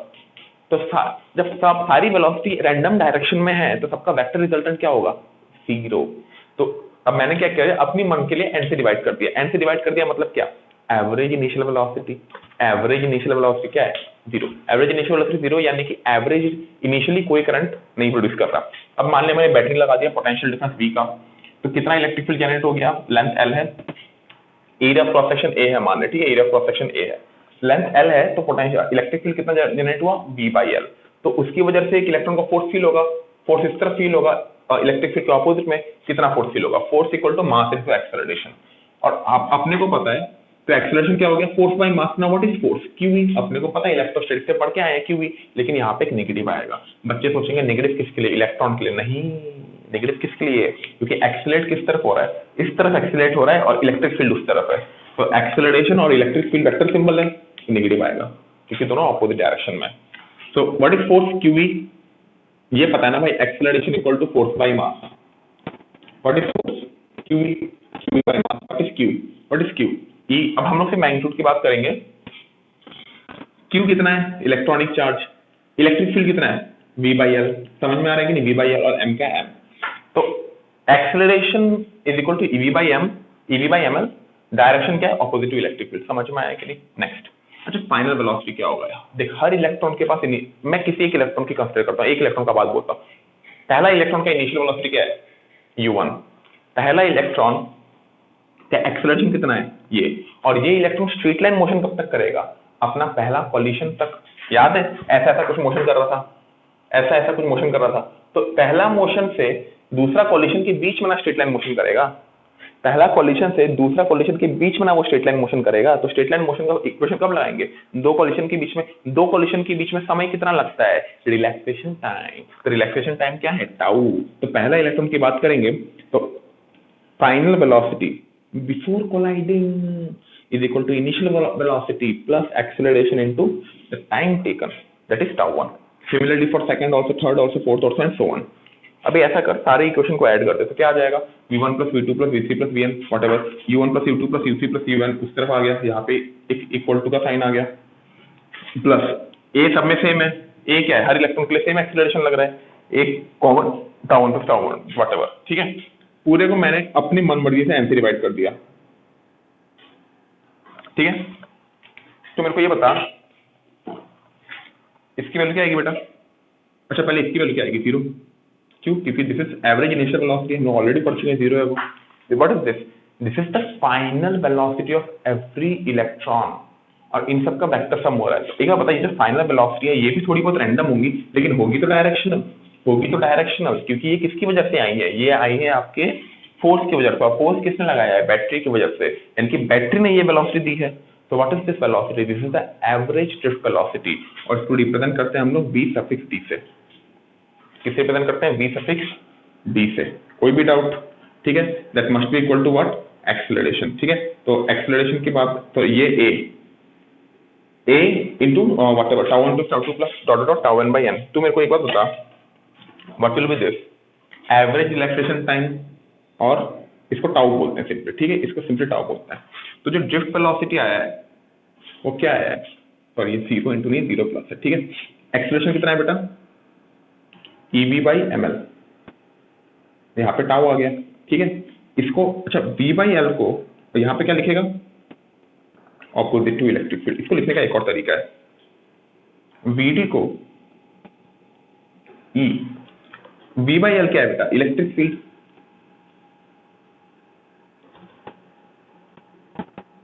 A: तो जब सारी वेलोसिटी रैंडम डायरेक्शन में है तो सबका वेक्टर रिजल्टेंट क्या होगा, 0। तो अब मैंने क्या किया, अपनी मन के लिए n से डिवाइड कर दिया। n से डिवाइड कर दिया मतलब क्या, average initial velocity. Average initial velocity क्या है, 0। एवरेज इनिशियल वेलोसिटी 0 यानी कि एवरेज इनिशियली कोई करंट नहीं प्रोड्यूस कर रहा। अब मान लिया मैंने बैटरी लगा दिया, पोटेंशियल डिफरेंस V का, तो कितना इलेक्ट्रिक फील्ड जनरेट हो गया, लेंथ L है, area of cross section A है मान ले, ठीक है, area of cross section A है, लेंथ L है, तो पोटेंशियल इलेक्ट्रिक फील्ड कितना जनरेट हुआ, V/L। तो उसकी वजह से एक इलेक्ट्रॉन को फोर्स फील होगा, फोर्स इस तरफ फील होगा, और इलेक्ट्रिक फील्ड के ऑपोजिट में कितना फोर्स फील होगा, force equal to mass into acceleration. और आप अपने को पता है तो एक्सेलरेशन क्या हो गया, force by mass. Now what is force, QE। अपने को पता है इलेक्ट्रोस्टैटिक्स से पढ़ के आए हैं QE, लेकिन यहाँ पे एक नेगेटिव आएगा। बच्चे सोचेंगे नेगेटिव किसके लिए, इलेक्ट्रॉन के लिए। नहीं, नेगेटिव किसके लिए, क्योंकि एक्सेलरेट किस तरफ हो रहा है, इस तरफ एक्सेलरेट हो रहा है, और इलेक्ट्रिक फील्ड उस तरफ है। तो एक्सेलरेशन और इलेक्ट्रिक फील्ड वेक्टर सिंबल है, नेगेटिव आएगा क्योंकि दोनों ऑपोजिट डायरेक्शन में। So what is force, QE। ये पता है ना भाई, acceleration equal to force by mass. What is force, QE, QE by mass. What is Q, what is Q, E। अब हम लोग से मैग्नीट्यूड की बात करेंगे। Q कितना है, इलेक्ट्रॉनिक चार्ज। इलेक्ट्रिक फील्ड कितना है, V/L। समझ में आ रहा है कि नहीं, V/L और M का M। तो acceleration is equal to EV/ml। Direction क्या है, ऑपोजिट टू इलेक्ट्रिक फील्ड। समझ में आया कि नहीं। नेक्स्ट, अच्छा फाइनल वेलोसिटी क्या होगा यार, देख हर इलेक्ट्रॉन के पास, मैं किसी एक इलेक्ट्रॉन की कंसीडर करता हूँ, एक इलेक्ट्रॉन का बात बोलता हूँ। पहला इलेक्ट्रॉन का इनिशियल वेलोसिटी क्या है, U1। पहला इलेक्ट्रॉन का एक्सेलरेशन कितना है, ये। और ये इलेक्ट्रॉन स्ट्रेट लाइन मोशन कब तक करेगा, अपना पहला कॉलिशन तक। याद है, ऐसा ऐसा कुछ मोशन कर रहा था, ऐसा ऐसा कुछ मोशन कर रहा था। तो पहला मोशन से दूसरा कॉलिशन के बीच में ना स्ट्रेट लाइन मोशन करेगा, पहला कॉलिशन से दूसरा कॉलिशन के बीच में ना वो स्ट्रेट लाइन मोशन करेगा। तो स्ट्रेट लाइन मोशन का इक्वेशन कब लगाएंगे, दो कॉलिशन के बीच में समय कितना लगता है, रिलैक्सेशन टाइम। तो रिलैक्सेशन टाइम क्या है, टाउ। तो पहला इलेक्ट्रॉन की बात करेंगे तो final velocity before colliding is equal to initial velocity plus acceleration into the time taken, that is tau1. Similarly for second also, third also, fourth also and so on. अभी ऐसा कर, सारे इक्वेशन को ऐड करते तो क्या आ जाएगा, v1 plus v2 plus v3 plus vn whatever, u1 plus u2 plus u3 plus un उस तरफ आ गया, यहाँ पे एक इक्वल टू का साइन आ गया, प्लस a सब में सेम है, a क्या है, हर इलेक्ट्रॉन के लिए सेम एक्सेलरेशन लग रहा है, एक common tau1 plus tau1 whatever, ठीक है। पूरे को मैंने अपनी मनमर्जी से n से डिवाइड कर दिया, ठीक है। तो मेरे को ये बता, इसकी वैल्यू क्या आएगी बेटा, अच्छा पहले इसकी वैल्यू क्या आएगी, 0। क्यों, क्योंकि this is average initial velocity, हम ऑलरेडी पढ़ चुके हैं, 0 है वो। What is this, this is the final velocity of every electron, और इन सब का वेक्टर सम हो रहा है। एक बार बताइए, जो फाइनल वेलोसिटी है ये भी थोड़ी बहुत रैंडम होंगी, लेकिन होगी तो डायरेक्शनल, क्योंकि ये किसकी वजह से आई है, ये आई है आपके फोर्स की वजह से। और फोर्स किसने लगाया है, बैटरी की वजह से, यानी कि बैटरी ने ये वेलोसिटी दी है। तो what is this velocity, this is the average drift velocity, और इसको रिप्रेजेंट करते हैं हम लोग V∪D से। किससे रिप्रेजेंट करते हैं, V∪D से। कोई भी डाउट, ठीक है। That must be equal to what, acceleration, ठीक है। तो एक्सेलरेशन की बात, तो ये a into whatever tau1 plus tau2 plus dot dot tau1/n। तू मेरे को एक बात बता, what will be this, average relaxation time, और इसको टाउ बोलते हैं सिंपली, ठीक है, इसको सिंपली टाउ बोलते हैं। तो जो ड्रिफ्ट वेलोसिटी आया है वो क्या आया है, सॉरी 0 इंटू नहीं, 0 प्लस है, ठीक है। एक्सेलरेशन कितना है बेटा, EV/ml, यहाँ पे टाउ आ गया, ठीक है। इसको अच्छा V/L को यहाँ पे क्या लिखेगा, ऑपोजिट टू इलेक्ट्रिक फील्ड। इसको लिखने का एक और तरीका है, VD को E, V/L क्या है बेटा, इलेक्ट्रिक फील्ड,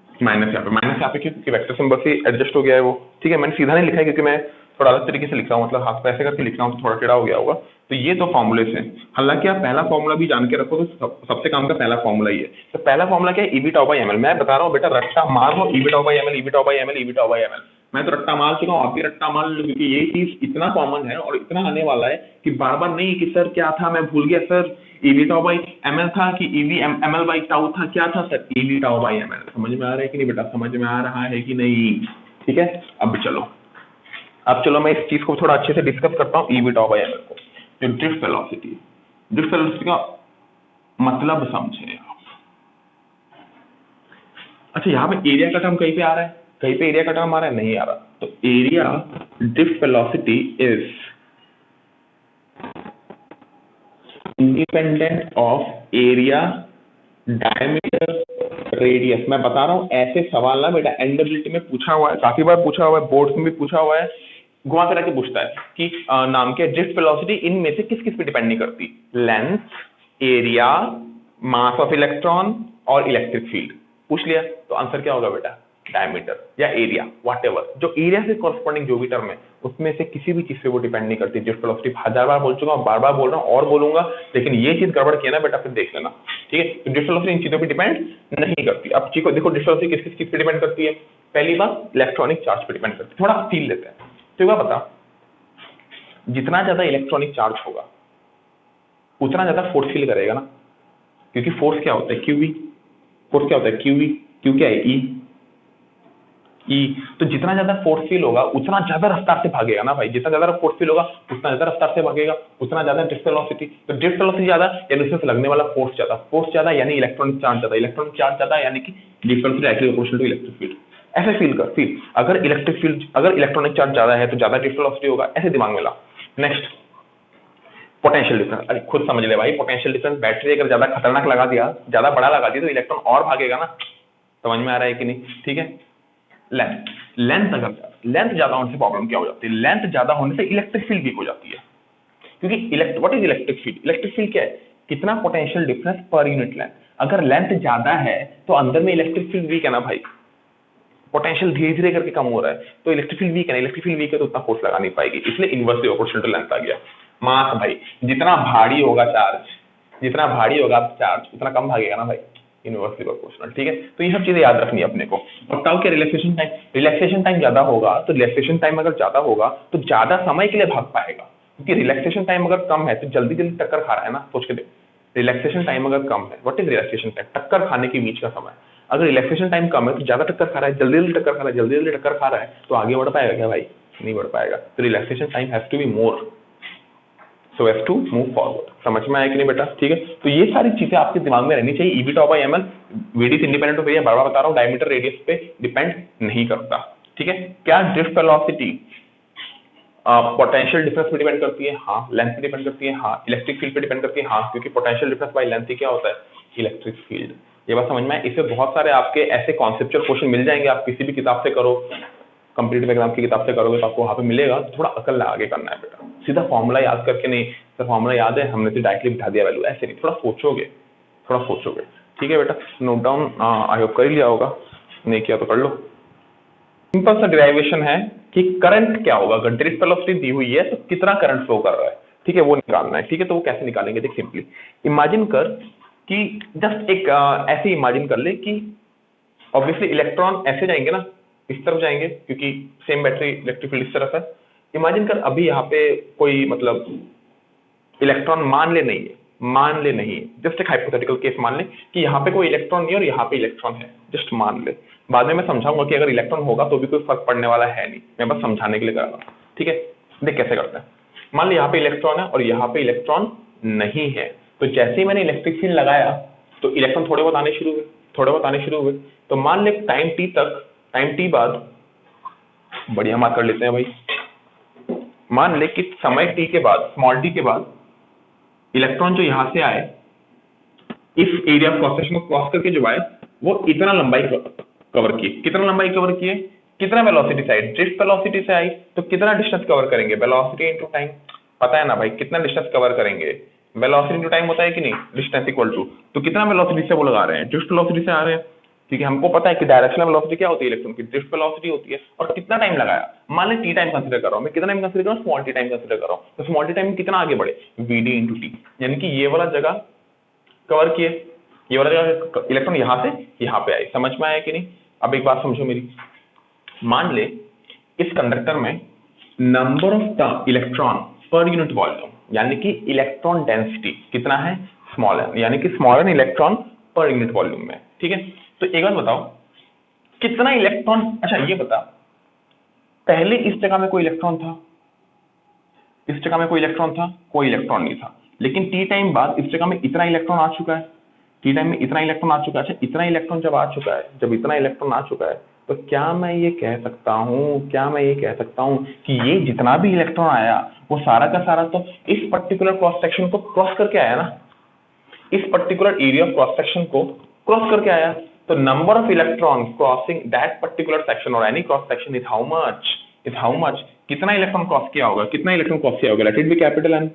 A: माइनस यहाँ पे क्योंकि वेक्टर सिंबल से एडजस्ट हो गया है वो, ठीक है। मैंने सीधा नहीं लिखा है क्योंकि मैं थोड़ा अलग तरीके से लिख रहा हूँ, मतलब हाथ पैसे करके लिख रहा हूँ, तो थोड़ा टेढ़ा हो गया होगा। तो ये तो फॉर्मूलेस हैं, हालांकि आप पहला फॉर्मूला भी जान के रखो, तो सबसे काम का पहला फॉर्मूला ही है। तो पहला फॉर्मूला क्या है, EV/ml। मैं बता रहा हूँ बेटा, रट्टा मार लो, EV/ml। मैं तो रट्टा मार चुका हूँ, आप भी रट्टा मार लो, क्योंकि ये चीज इतना कॉमन है और इतना आने वाला है कि बार बार नहीं कि सर क्या था, मैं भूल गया सर, EV/ml था कि EV/ml/टाउ था, क्या था सर, EV/ml। समझ में आ रहा है कि नहीं बेटा, समझ में आ रहा है कि नहीं, ठीक है। अब चलो मैं इस चीज को थोड़ा अच्छे से डिस्कस करता हूँ, EV/ml को। जो ड्रिफ्ट वेलोसिटी का मतलब समझे आप, अच्छा यहाँ पे एरिया का टर्म कहीं पे आ रहा है, कहीं पे एरिया का टर्म आ रहा है, नहीं आ रहा। तो area drift velocity is independent of area diameter radius. मैं बता रहा हूं ऐसे सवाल ना बेटा एनडब्ल्यूटी में पूछा हुआ है, काफी बार पूछा हुआ है, बोर्ड में भी पूछा हुआ है, घुमा फिरा के पूछता है कि नाम के ड्रिफ्ट वेलोसिटी इनमें से किस किस पे डिपेंड नहीं करती, length, area, mass of electron और इलेक्ट्रिक फील्ड। पूछ लिया तो आंसर क्या होगा बेटा, डायमीटर या एरिया, व्हाटएवर जो एरिया से कॉरस्पॉन्डिंग जो भी टर्म है उसमें से किसी भी चीज से वो डिपेंड नहीं करती। ड्रिफ्ट वेलोसिटी 1000 बार बोल चुका हूं, बार बार बोल रहा हूं और बोलूंगा, लेकिन ये चीज गड़बड़ किया ना बेटा फिर देख लेना, ठीक है। तो ड्रिफ्ट वेलोसिटी इन चीजों पर डिपेंड नहीं करती। अब देखो ड्रिफ्ट वेलोसिटी किस किस चीज पे डिपेंड करती है, पहली बात इलेक्ट्रॉनिक चार्ज पे डिपेंड करती है। थोड़ा फील लेते हैं, तो एक बात बता, जितना ज्यादा इलेक्ट्रॉनिक चार्ज होगा उतना ज्यादा फोर्स फील करेगा ना, क्योंकि फोर्स क्या होता है, क्यूवी। फोर्स क्या होता है, क्यूवी। क्यू क्या है, ई। तो जितना ज्यादा फोर्स फील होगा उतना ज्यादा रफ्तार से भागेगा ना भाई, जितना ज्यादा फोर्स फील होगा उतना ज्यादा रफ्तार से भागेगा, उतना ज्यादा ड्रिफ्ट वेलोसिटी। तो ड्रिफ्ट वेलोसिटी ज्यादा यानी उसमें से लगने वाला फोर्स ज्यादा, फोर्स ज्यादा यानी इलेक्ट्रॉनिक चार्ज ज्यादा, इलेक्ट्रॉनिक चार्ज ज्यादा यानी कि drift velocity directly proportional to electric field. ऐसे फील कर, फील अगर इलेक्ट्रिक फील्ड, अगर इलेक्ट्रॉनिक चार्ज ज्यादा है तो ज्यादा ड्रिफ्ट वेलोसिटी होगा, ऐसे दिमाग में ला। नेक्स्ट पोटेंशियल डिफरेंस, अरे खुद समझ ले भाई, पोटेंशियल डिफरेंस बैटरी अगर ज्यादा खतरनाक लगा दिया, ज्यादा बड़ा लगा दिया तो इलेक्ट्रॉन और भागेगा ना, समझ में आ रहा है कि नहीं, ठीक है। लेंथ, लेंथ अगर लेंथ ज्यादा होने से प्रॉब्लम क्या हो जाती है, लेंथ ज्यादा होने से इलेक्ट्रिक फील्ड वीक हो जाती है, क्योंकि what is electric field, electric field क्या है, कितना potential difference per unit length. अगर लेंथ ज्यादा है तो अंदर में इलेक्ट्रिक फील्ड वीक है ना भाई, पोटेंशियल धीरे धीरे करके कम हो रहा है तो इलेक्ट्रिक फील्ड वीक है ना, इलेक्ट्रिक फील्ड वीक है तो उतना फोर्स लगा नहीं पाएगी, इसलिए इनवर्सली प्रोपोर्शनल टू लेंथ आ गया। मास भाई, जितना भारी होगा चार्ज, जितना भारी होगा चार्ज उतना कम भागेगा ना भाई, इनवर्सली प्रोपोर्शनल, ठीक है। तो ये सब चीजें याद रखनी है अपने को। बताओ कि रिलैक्सेशन टाइम ज्यादा होगा, तो रिलैक्सेशन टाइम अगर ज्यादा होगा तो ज्यादा समय के लिए भाग पाएगा, क्योंकि रिलैक्सेशन टाइम अगर कम है तो जल्दी जल्दी टक्कर खा रहा है ना, सोच के देख। रिलैक्सेशन टाइम अगर कम है, व्हाट इज रिलैक्सेशन टाइम, टक्कर खाने के बीच का समय। अगर रिलैक्सेशन टाइम कम है तो ज्यादा टक्कर खा रहा है, जल्दी जल्दी टक्कर खा रहा है, जल्दी जल्दी टक्कर खा रहा है, तो आगे बढ़ पाएगा क्या भाई, नहीं बढ़ पाएगा। तो relaxation time has to be more so as to move forward. समझ में आया कि नहीं बेटा, ठीक है। तो ये सारी चीजें आपके दिमाग में रहनी चाहिए। EV top by ML, VD independent of area, बार बार बता रहा हूँ, डायमीटर रेडियस पे डिपेंड नहीं करता, ठीक है। क्या ड्रिफ्ट वेलोसिटी पोटेंशियल डिफरेंस पे डिपेंड करती है, हाँ। लेंथ पे डिपेंड करती है, हाँ। इलेक्ट्रिक फील्ड पे डिपेंड करती है, हाँ, क्योंकि पोटेंशियल डिफरेंस बाय लेंथ ही क्या होता है, इलेक्ट्रिक फील्ड। ये बात समझ में आए। इससे बहुत सारे आपके ऐसे कॉन्सेप्चुअल क्वेश्चन मिल जाएंगे, आप किसी भी किताब से करो, कंपटीटिव एग्जाम की किताब से करोगे तो आपको वहां पे मिलेगा। थोड़ा अकल आगे करना है बेटा, सीधा फॉर्मूला याद करके नहीं, सर फॉर्मूला याद है हमने तो डायरेक्टली बिठा दिया वैल्यू, ऐसे नहीं, थोड़ा सोचोगे, थोड़ा सोचोगे, ठीक है बेटा। नोट डाउन आई होप कर ही लिया होगा, नहीं किया तो कर लो। सिंपल सा डिराइवेशन है कि करंट क्या होगा, अगर ड्रिफ्ट वेलोसिटी दी हुई है तो कितना करंट फ्लो कर रहा है, ठीक है, वो निकालना है, ठीक है। तो वो कैसे निकालेंगे, देख सिंपली इमेजिन कर कि जस्ट एक ऐसे इमेजिन कर ले कि ऑब्वियसली इलेक्ट्रॉन ऐसे जाएंगे ना, इस तरफ जाएंगे क्योंकि सेम बैटरी इलेक्ट्रिक फील्ड इस तरफ है। इमेजिन कर अभी यहाँ पे कोई मतलब इलेक्ट्रॉन मान ले नहीं है, मान ले नहीं है, जस्ट एक हाइपोथेटिकल केस मान ले कि यहाँ पे कोई इलेक्ट्रॉन नहीं है और यहाँ पे इलेक्ट्रॉन है, जस्ट मान ले। बाद में मैं समझाऊंगा कि अगर इलेक्ट्रॉन होगा तो भी कोई फर्क पड़ने वाला है नहीं, मैं बस समझाने के लिए कर रहा हूँ, ठीक है। देख कैसे करते हैं। मान ली यहाँ पे इलेक्ट्रॉन है और यहाँ पे इलेक्ट्रॉन नहीं है, तो जैसे ही मैंने इलेक्ट्रिक फील्ड लगाया तो इलेक्ट्रॉन थोड़े बहुत आने शुरू हुए, थोड़े बहुत आने शुरू हुए। तो मान ले टाइम टी तक, टाइम टी बाद, बढ़िया मार्क कर लेते हैं भाई, मान ले कि समय टी के बाद, स्मॉल टी के बाद इलेक्ट्रॉन जो यहां से आए, इस एरिया ऑफ क्रॉस सेक्शन को क्रॉस करके जो आए वो इतना लंबाई कवर किए, कितना लंबाई कवर किए, कितना वेलोसिटी से आए, ड्रिफ्ट वेलोसिटी से आई तो कितना डिस्टेंस कवर करेंगे, वेलोसिटी इनटू टाइम, पता है ना भाई, कितना डिस्टेंस कवर करेंगे, वेलोसिटी इनटू टाइम होता है कि नहीं, डिस्टेंस इक्वल टू, तो कितना वेलोसिटी से वो लगा रहे हैं, ड्रिफ्ट वेलोसिटी से आ रहे हैं, क्योंकि हमको पता है कि डायरेक्शनल वेलोसिटी क्या होती है इलेक्ट्रॉन की, ड्रिफ्ट वेलोसिटी होती है। और कितना टाइम लगाया, मान ले टी टाइम कंसीडर कर रहा हूं मैं, कितना टाइम कंसीडर कर रहा हूं, स्मॉल टी टाइम कंसीडर कर रहा हूं, तो स्मॉल टी टाइम में कितना आगे बढ़े, वीडी इंटू टी, यानी कि ये वाला जगह कवर किए, ये वाला जगह इलेक्ट्रॉन यहां से यहां पे आए। समझ में आया कि नहीं। अब एक बात समझो मेरी, मान ले इस कंडक्टर में number of electron per unit volume, यानी कि इलेक्ट्रॉन डेंसिटी कितना है, स्मॉल है, यानी कि small an electron per unit volume में, ठीक है। तो एक बात बताओ, कितना इलेक्ट्रॉन, अच्छा ये बता, पहले इस जगह में कोई इलेक्ट्रॉन था, इस जगह में कोई इलेक्ट्रॉन था, कोई इलेक्ट्रॉन नहीं था, लेकिन टी टाइम बाद इस जगह में इतना इलेक्ट्रॉन आ चुका है, टी टाइम में इतना इलेक्ट्रॉन आ चुका है। अच्छा इतना इलेक्ट्रॉन जब आ चुका है, जब इतना इलेक्ट्रॉन आ चुका है, तो क्या मैं ये कह सकता हूँ कि ये जितना भी इलेक्ट्रॉन आया वो सारा का सारा तो इस पर्टिकुलर क्रॉस सेक्शन को क्रॉस करके आया ना, इस particular area of cross section को क्रॉस करके आया। तो number of electron crossing that particular section और any cross section is how much, कितना इलेक्ट्रॉन क्रॉस किया होगा, कितना इलेक्ट्रॉन क्रॉस किया होगा, let it be capital N,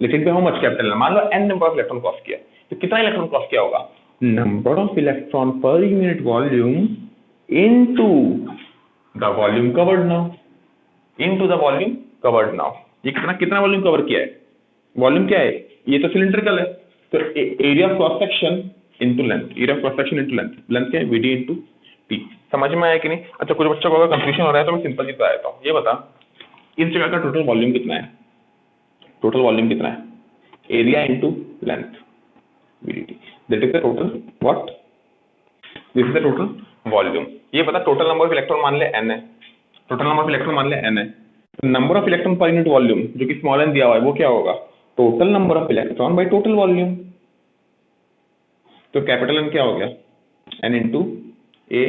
A: let it be how much, capital N. मान लो N number of electron cross किया, तो कितना इलेक्ट्रॉन क्रॉस किया होगा, number of electron per unit volume into the volume covered now, into the volume covered now. ये कितना वॉल्यूम कवर किया है, वॉल्यूम क्या है, ये तो सिलिंड्रिकल है, तो area of cross section into length, area of cross section into length, length क्या है वीडी इनटू टी। समझ में आया कि नहीं? अच्छा कुछ बच्चों को अगर कंफ्यूजन हो रहा है तो मैं सिंपल चीज बता देता हूँ। ये बता इस जगह का टोटल वॉल्यूम कितना है, टोटल वॉल्यूम कितना है, area into length VDT, that is the total what, this is the total volume. ये बता टोटल नंबर ऑफ इलेक्ट्रॉन मान ले n है, टोटल नंबर ऑफ इलेक्ट्रॉन मान ले n है, number of electron per unit volume जो कि स्मॉल n दिया हुआ है वो क्या होगा, total number of electron by total volume. तो कैपिटल N क्या हो गया, n into A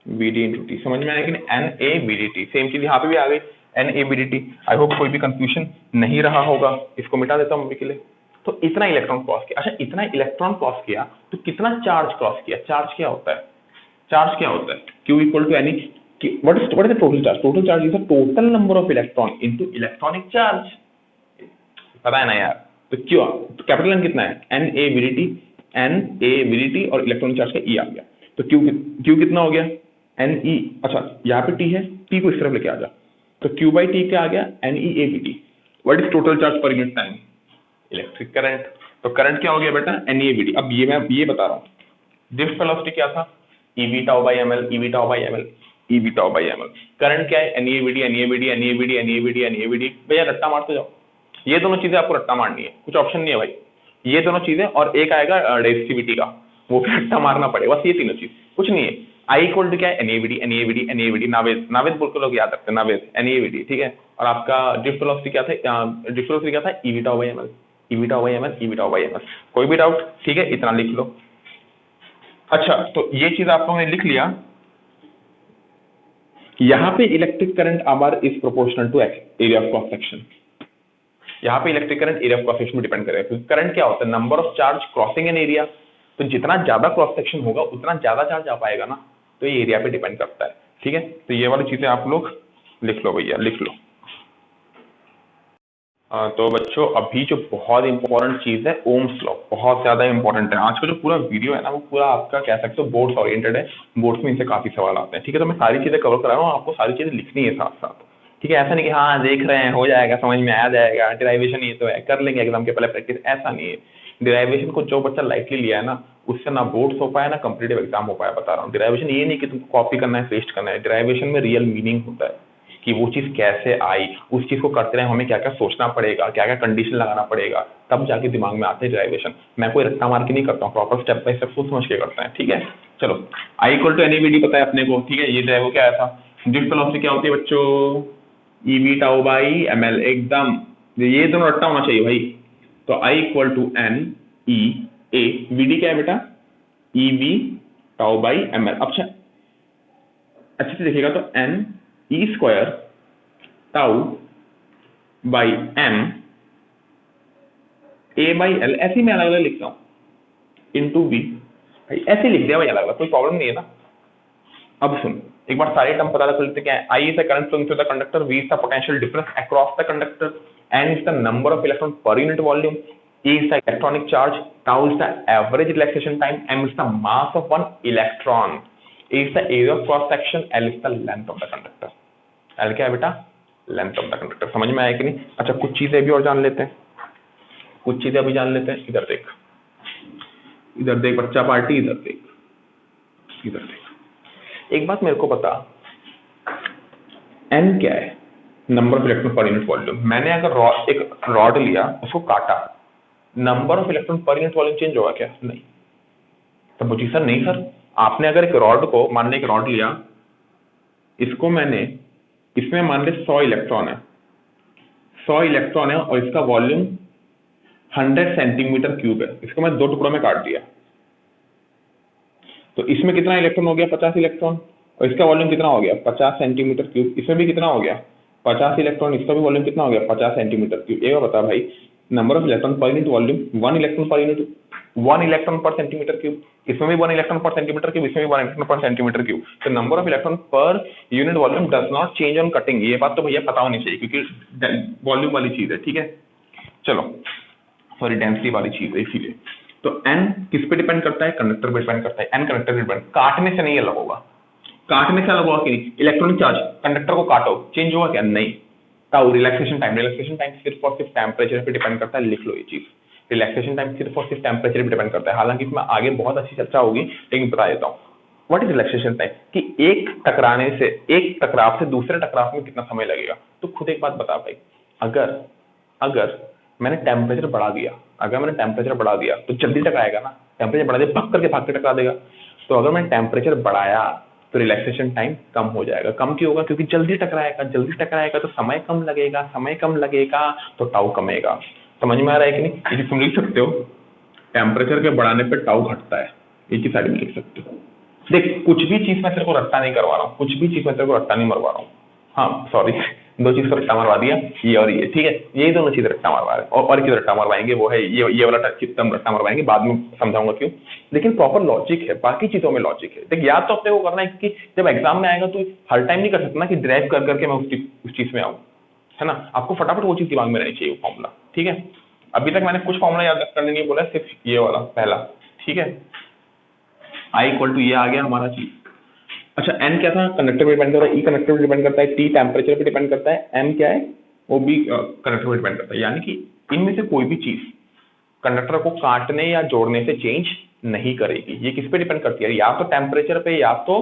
A: B D into T. समझ में आया कि नहीं, N A B D T, same चीज यहाँ पे भी आ गई, N A B D T. I hope कोई भी कंफ्यूजन नहीं रहा होगा, इसको मिटा देता हूँ अभी के लिए। तो इतना इलेक्ट्रॉन क्रॉस किया। अच्छा इतना इलेक्ट्रॉन क्रॉस किया तो कितना चार्ज क्रॉस किया, चार्ज क्या होता है, चार्ज क्या होता है, Q equal to any, what is the total charge, total charge is the total number of electron into electronic charge, पता है ना यार। तो क्यों कैपिटल N कितना है, N A VDT, N A VDT और इलेक्ट्रॉनिक चार्ज का ई आ गया, तो क्यू कितना हो गया, एन ई। अच्छा यहाँ पे टी है, टी को इस तरफ लेके आ जा, तो क्यू बाई टी क्या आ गया, N E A V T. What is total charge per unit time, electric current. तो करंट क्या हो गया बेटा, N E A V T. अब ये मैं ये बता रहा हूँ, ड्रिफ्ट वेलोसिटी क्या था, E V tau by M L, E V tau by M L, E V tau by M L. Current क्या है, N E A V T, N E A V T, N E A V T, N E A V T, N E A V T. भैया रट्टा मारते जाओ, ये दोनों चीजें आपको रट्टा मारनी है, कुछ ऑप्शन नहीं है भाई, ये दोनों चीजें और एक आएगा रेसिस्टिविटी का, वो भी रट्टा मारना पड़ेगा, बस ये तीनों चीज, कुछ नहीं है। आई इक्वल टू क्या है, एनएवीडी, एनएवीडी, एनएवीडी, नावेद, नावेद बोल के लोग याद रखते हैं, नावेद, एनएवीडी, ठीक है। और आपका ड्रिफ्ट वेलोसिटी क्या था, ड्रिफ्ट वेलोसिटी क्या था, EV tau by ML, EV tau by ML, EV tau by ML. कोई भी डाउट, ठीक है, इतना लिख लो। अच्छा तो ये चीज आप लोगों ने लिख लिया। यहाँ पे electric current are is proportional to area of cross section, यहाँ पे electric current area of cross section में डिपेंड करेगा, क्योंकि करंट क्या होता है, number of charge crossing an area. तो जितना ज्यादा क्रॉस सेक्शन होगा उतना ज्यादा चार्ज आ पाएगा ना, तो ये एरिया पे डिपेंड करता है, ठीक है। तो ये वाली चीजें आप लोग लिख लो भैया, लिख लो। तो बच्चों अभी जो बहुत इंपॉर्टेंट चीज है, ओम्स लॉ, बहुत ज्यादा इंपॉर्टेंट है। आज का जो पूरा वीडियो है ना, वो पूरा आपका कह सकते हो बोर्ड्स ओरिएंटेड है, बोर्ड्स में इनसे काफी सवाल आते हैं, ठीक है। तो मैं सारी चीजें कवर करा रहा हूँ, आपको सारी चीजें लिखनी है साथ साथ, ठीक है। ऐसा नहीं कि हाँ देख रहे हैं हो जाएगा, समझ में आ जाएगा, डिराइवेशन ये तो है, कर लेंगे एग्जाम के पहले प्रैक्टिस, ऐसा नहीं है। डिराइवेशन को जो बच्चा लाइटली लिया है ना, उससे ना बोर्ड्स हो पाया ना कॉम्पिटिटिव एग्जाम हो पाया, बता रहा हूँ। डिराइवेशन ये नहीं कि तुमको कॉपी करना है, पेस्ट करना है, डिराइवेशन में रियल मीनिंग होता है कि वो चीज कैसे आई, उस चीज को करते रहे हमें क्या क्या सोचना पड़ेगा, क्या क्या कंडीशन लगाना पड़ेगा, तब जाके दिमाग में आते हैं डिराइवेशन। मैं कोई रट्टा मार के नहीं करता हूँ, प्रॉपर स्टेप बाय स्टेप सोच समझ के करते हैं, ठीक है। चलो आई इक्वल टू एनएवीडी पता है अपने को, ठीक है। ये जो है वो क्या आया था, ड्रिफ्ट वेलोसिटी क्या होती है बच्चों, ईवी टाउ बाई एमएल, एकदम ये दोनों रट्टा होना चाहिए भाई। तो I equal to N E A, VD क्या है बेटा, ईवी टाउ बाई एमएल। अच्छा अच्छे से देखिएगा तो N E square tau by M A by L, ऐसे मैं अलग अलग लिखता हूं, इंटू बी, भाई ऐसे लिख दिया भाई अलग अलग, कोई प्रॉब्लम नहीं है ना। अब सुन एक बार सारे टर्म पता कर लेते हैं। I is the current flowing through the conductor, V is the potential difference across the conductor, N is the number of electron per unit volume, E is the electronic charge, tau is the average relaxation time, m is the mass of one electron, A is the area of cross section, L is the length of the conductor। L क्या है बेटा, length of the conductor। समझ में आया कि नहीं? अच्छा कुछ चीजें भी और जान लेते हैं, कुछ चीजें अभी जान लेते हैं। इधर देख, इधर देख बच्चा पार्टी, इधर देख, इधर देख। एक बात मेरे को बता, n क्या है, number of electron per unit volume. मैंने अगर एक रॉड लिया, उसको काटा, number of electron per unit volume change होगा क्या? नहीं। तो मुझे सर नहीं सर, आपने अगर एक रॉड को, मान ले एक रॉड लिया, इसको मैंने, इसमें मान ले 100 इलेक्ट्रॉन है, 100 इलेक्ट्रॉन है और इसका वॉल्यूम 100 सेंटीमीटर क्यूब है, इसको मैं 2 टुकड़ों में काट दिया, तो इसमें कितना इलेक्ट्रॉन हो गया? 50 इलेक्ट्रॉन। और इसका वॉल्यूम कितना हो गया? 50 सेंटीमीटर क्यूब। इसमें भी कितना हो गया? 50 इलेक्ट्रॉन। इसका भी वॉल्यूम कितना हो गया? 50 सेंटीमीटर क्यूब। ये बता भाई, number of electron per unit volume 1 electron per unit, 1 electron पर सेंटीमीटर क्यूब। इसमें भी 1 इलेक्ट्रॉन पर सेंटीमीटर क्यूब, इसमें भी 1 इलेक्ट्रॉन पर सेंटीमीटर क्यूब। तो number of electron per unit volume does not change on cutting. ये बात तो भैया पता होनी चाहिए क्योंकि वॉल्यूम वाली चीज है, ठीक है। चलो, सॉरी, डेंसिटी वाली चीज है इसीलिए। तो n किस पे डिपेंड करता है? कंडक्टर पे डिपेंड करता है। n कंडक्टर पे डिपेंड, काटने से नहीं अलग होगा। काटने से अलग होगा कि नहीं? इलेक्ट्रॉनिक चार्ज, कंडक्टर को काटो, चेंज होगा क्या? नहीं। Tau, relaxation time. Relaxation time सिर्फ और सिर्फ टेम्परेचर पे डिपेंड करता है, लिख लो ये चीज। रिलैक्सेशन टाइम सिर्फ और सिर्फ टेम्परेचर पे डिपेंड करता है। हालांकि इसमें आगे बहुत अच्छी चर्चा होगी, लेकिन बता देता हूँ व्हाट इज रिलैक्सेशन टाइम, कि एक टकराव से दूसरे टकराव में कितना समय लगेगा। तो खुद एक बात बता भाई, अगर मैंने टेम्परेचर बढ़ा दिया तो जल्दी टकराएगा ना। टेम्परेचर बढ़ा दिया, भाग करके टकरा देगा। तो अगर मैंने टेम्परेचर बढ़ाया तो रिलैक्सेशन टाइम कम हो जाएगा। कम क्यों होगा? क्योंकि जल्दी टकराएगा तो समय कम लगेगा तो टाउ कमेगा। समझ में आ रहा है कि नहीं? ये तुम लिख सकते हो, टेम्परेचर के बढ़ाने पे टाउ घटता है, एक ही साइड में लिख सकते हो। देख, कुछ भी चीज मैं तेरे को रट्टा नहीं करवा रहा हूँ, मरवा रहा हूँ। हाँ सॉरी, 2 चीज का रट्टा मरवा दिया, ये और ये, ठीक है। यही दोनों चीज रट्टा मरवा रहे हैं, और किस रट्टा मरवाएंगे वो है ये वाला चित्तम रट्टा मरवाएंगे, बाद में समझाऊंगा क्यों। लेकिन प्रॉपर लॉजिक है, बाकी चीजों में लॉजिक है। देख, याद तो अपने को करना है कि जब एग्जाम में आएगा तो हर टाइम नहीं कर सकता ना कि ड्राइव कर करके मैं उस चीज में आऊँ, है ना। आपको फटाफट वो चीज दिमाग में रहनी चाहिए, वो फॉर्मूला, ठीक है। अभी तक मैंने कुछ फॉर्मूला याद करने नहीं बोला, सिर्फ ये वाला पहला, ठीक है। I इक्वल टू ये आ गया हमारा चीज। अच्छा, n क्या था? कंडक्टर पे डिपेंड करता है, E कंडक्टर पे डिपेंड करता है, T टेम्परेचर पे डिपेंड करता है, M क्या है? वो भी कंडक्टर पे डिपेंड करता है। यानी कि इनमें से कोई भी चीज कंडक्टर को काटने या जोड़ने से चेंज नहीं करेगी। ये किस पे डिपेंड करती है? या तो टेम्परेचर पे या तो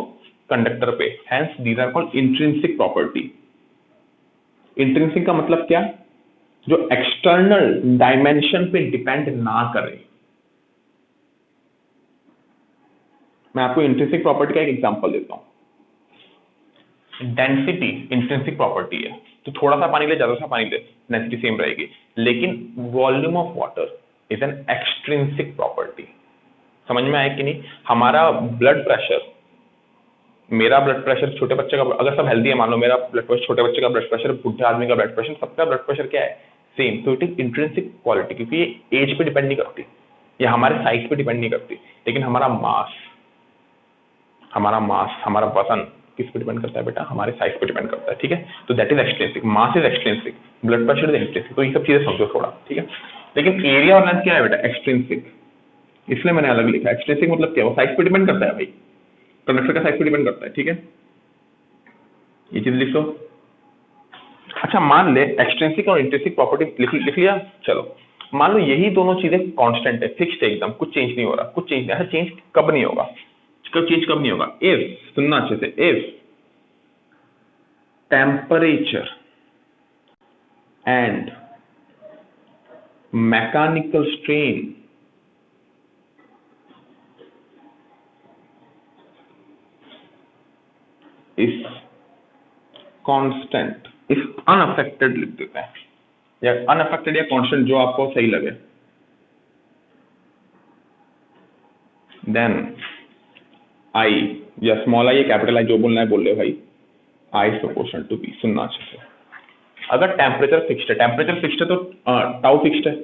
A: कंडक्टर पे। Hence these are called intrinsic property. Intrinsic का मतलब क्या? जो एक्सटर्नल डायमेंशन पे डिपेंड ना करे। मैं आपको इंट्रिंसिक प्रॉपर्टी का एक एग्जांपल देता हूं। डेंसिटी इंट्रिंसिक प्रॉपर्टी है, तो थोड़ा सा पानी ले, ज्यादा सा पानी ले, डेंसिटी सेम रहेगी। लेकिन volume of water is an extrinsic property. समझ में आया कि नहीं? हमारा ब्लड प्रेशर, मेरा ब्लड प्रेशर, छोटे बच्चे का, अगर सब हेल्दी है, मान लो मेरा ब्लड प्रेशर, छोटे बच्चे का ब्लड प्रेशर, बुढ़े आदमी का ब्लड प्रेशर, सबका ब्लड प्रेशर क्या है? सेम। तो इट इज इंट्रिंसिक क्वालिटी, क्योंकि ये एज पे डिपेंड नहीं करती, ये हमारे साइज पे डिपेंड नहीं करती। लेकिन हमारा मास, हमारा वजन किस पे डिपेंड करता है बेटा? हमारे साइज पे डिपेंड करता है, ठीक है। तो that is extrinsic, mass is extrinsic, blood pressure is intrinsic. तो ये सब चीजें समझो थोड़ा, ठीक है। लेकिन एरिया और लेंथ क्या है बेटा? एक्सट्रिंसिक, इसलिए मैंने अलग लिखा। एक्सट्रिंसिक मतलब क्या? वो साइज पे डिपेंड करता है भाई, कंडक्टर का साइज पे डिपेंड करता है, ठीक है। ये चीज लिख लो। अच्छा, मान ले एक्सट्रिंसिक और इंट्रिंसिक प्रॉपर्टी लिख लिया। चलो, मान लो यही दोनों चीजें कांस्टेंट है, फिक्स्ड है एकदम, कुछ चेंज नहीं हो रहा, कुछ चेंज नहीं। ऐसा चेंज कब नहीं होगा? कब नहीं होगा? इफ, सुनना अच्छे से, if temperature and mechanical strain is constant, if unaffected लिख देते हैं, या अनअफेक्टेड या कांस्टेंट, जो आपको सही लगे, देन I या स्मॉल आई या कैपिटल आई, जो बोलना है बोल ले भाई, I is proportional to B। सुनना अच्छे से। अगर टेम्परेचर फिक्स्ड है तो टाउ फिक्स्ड है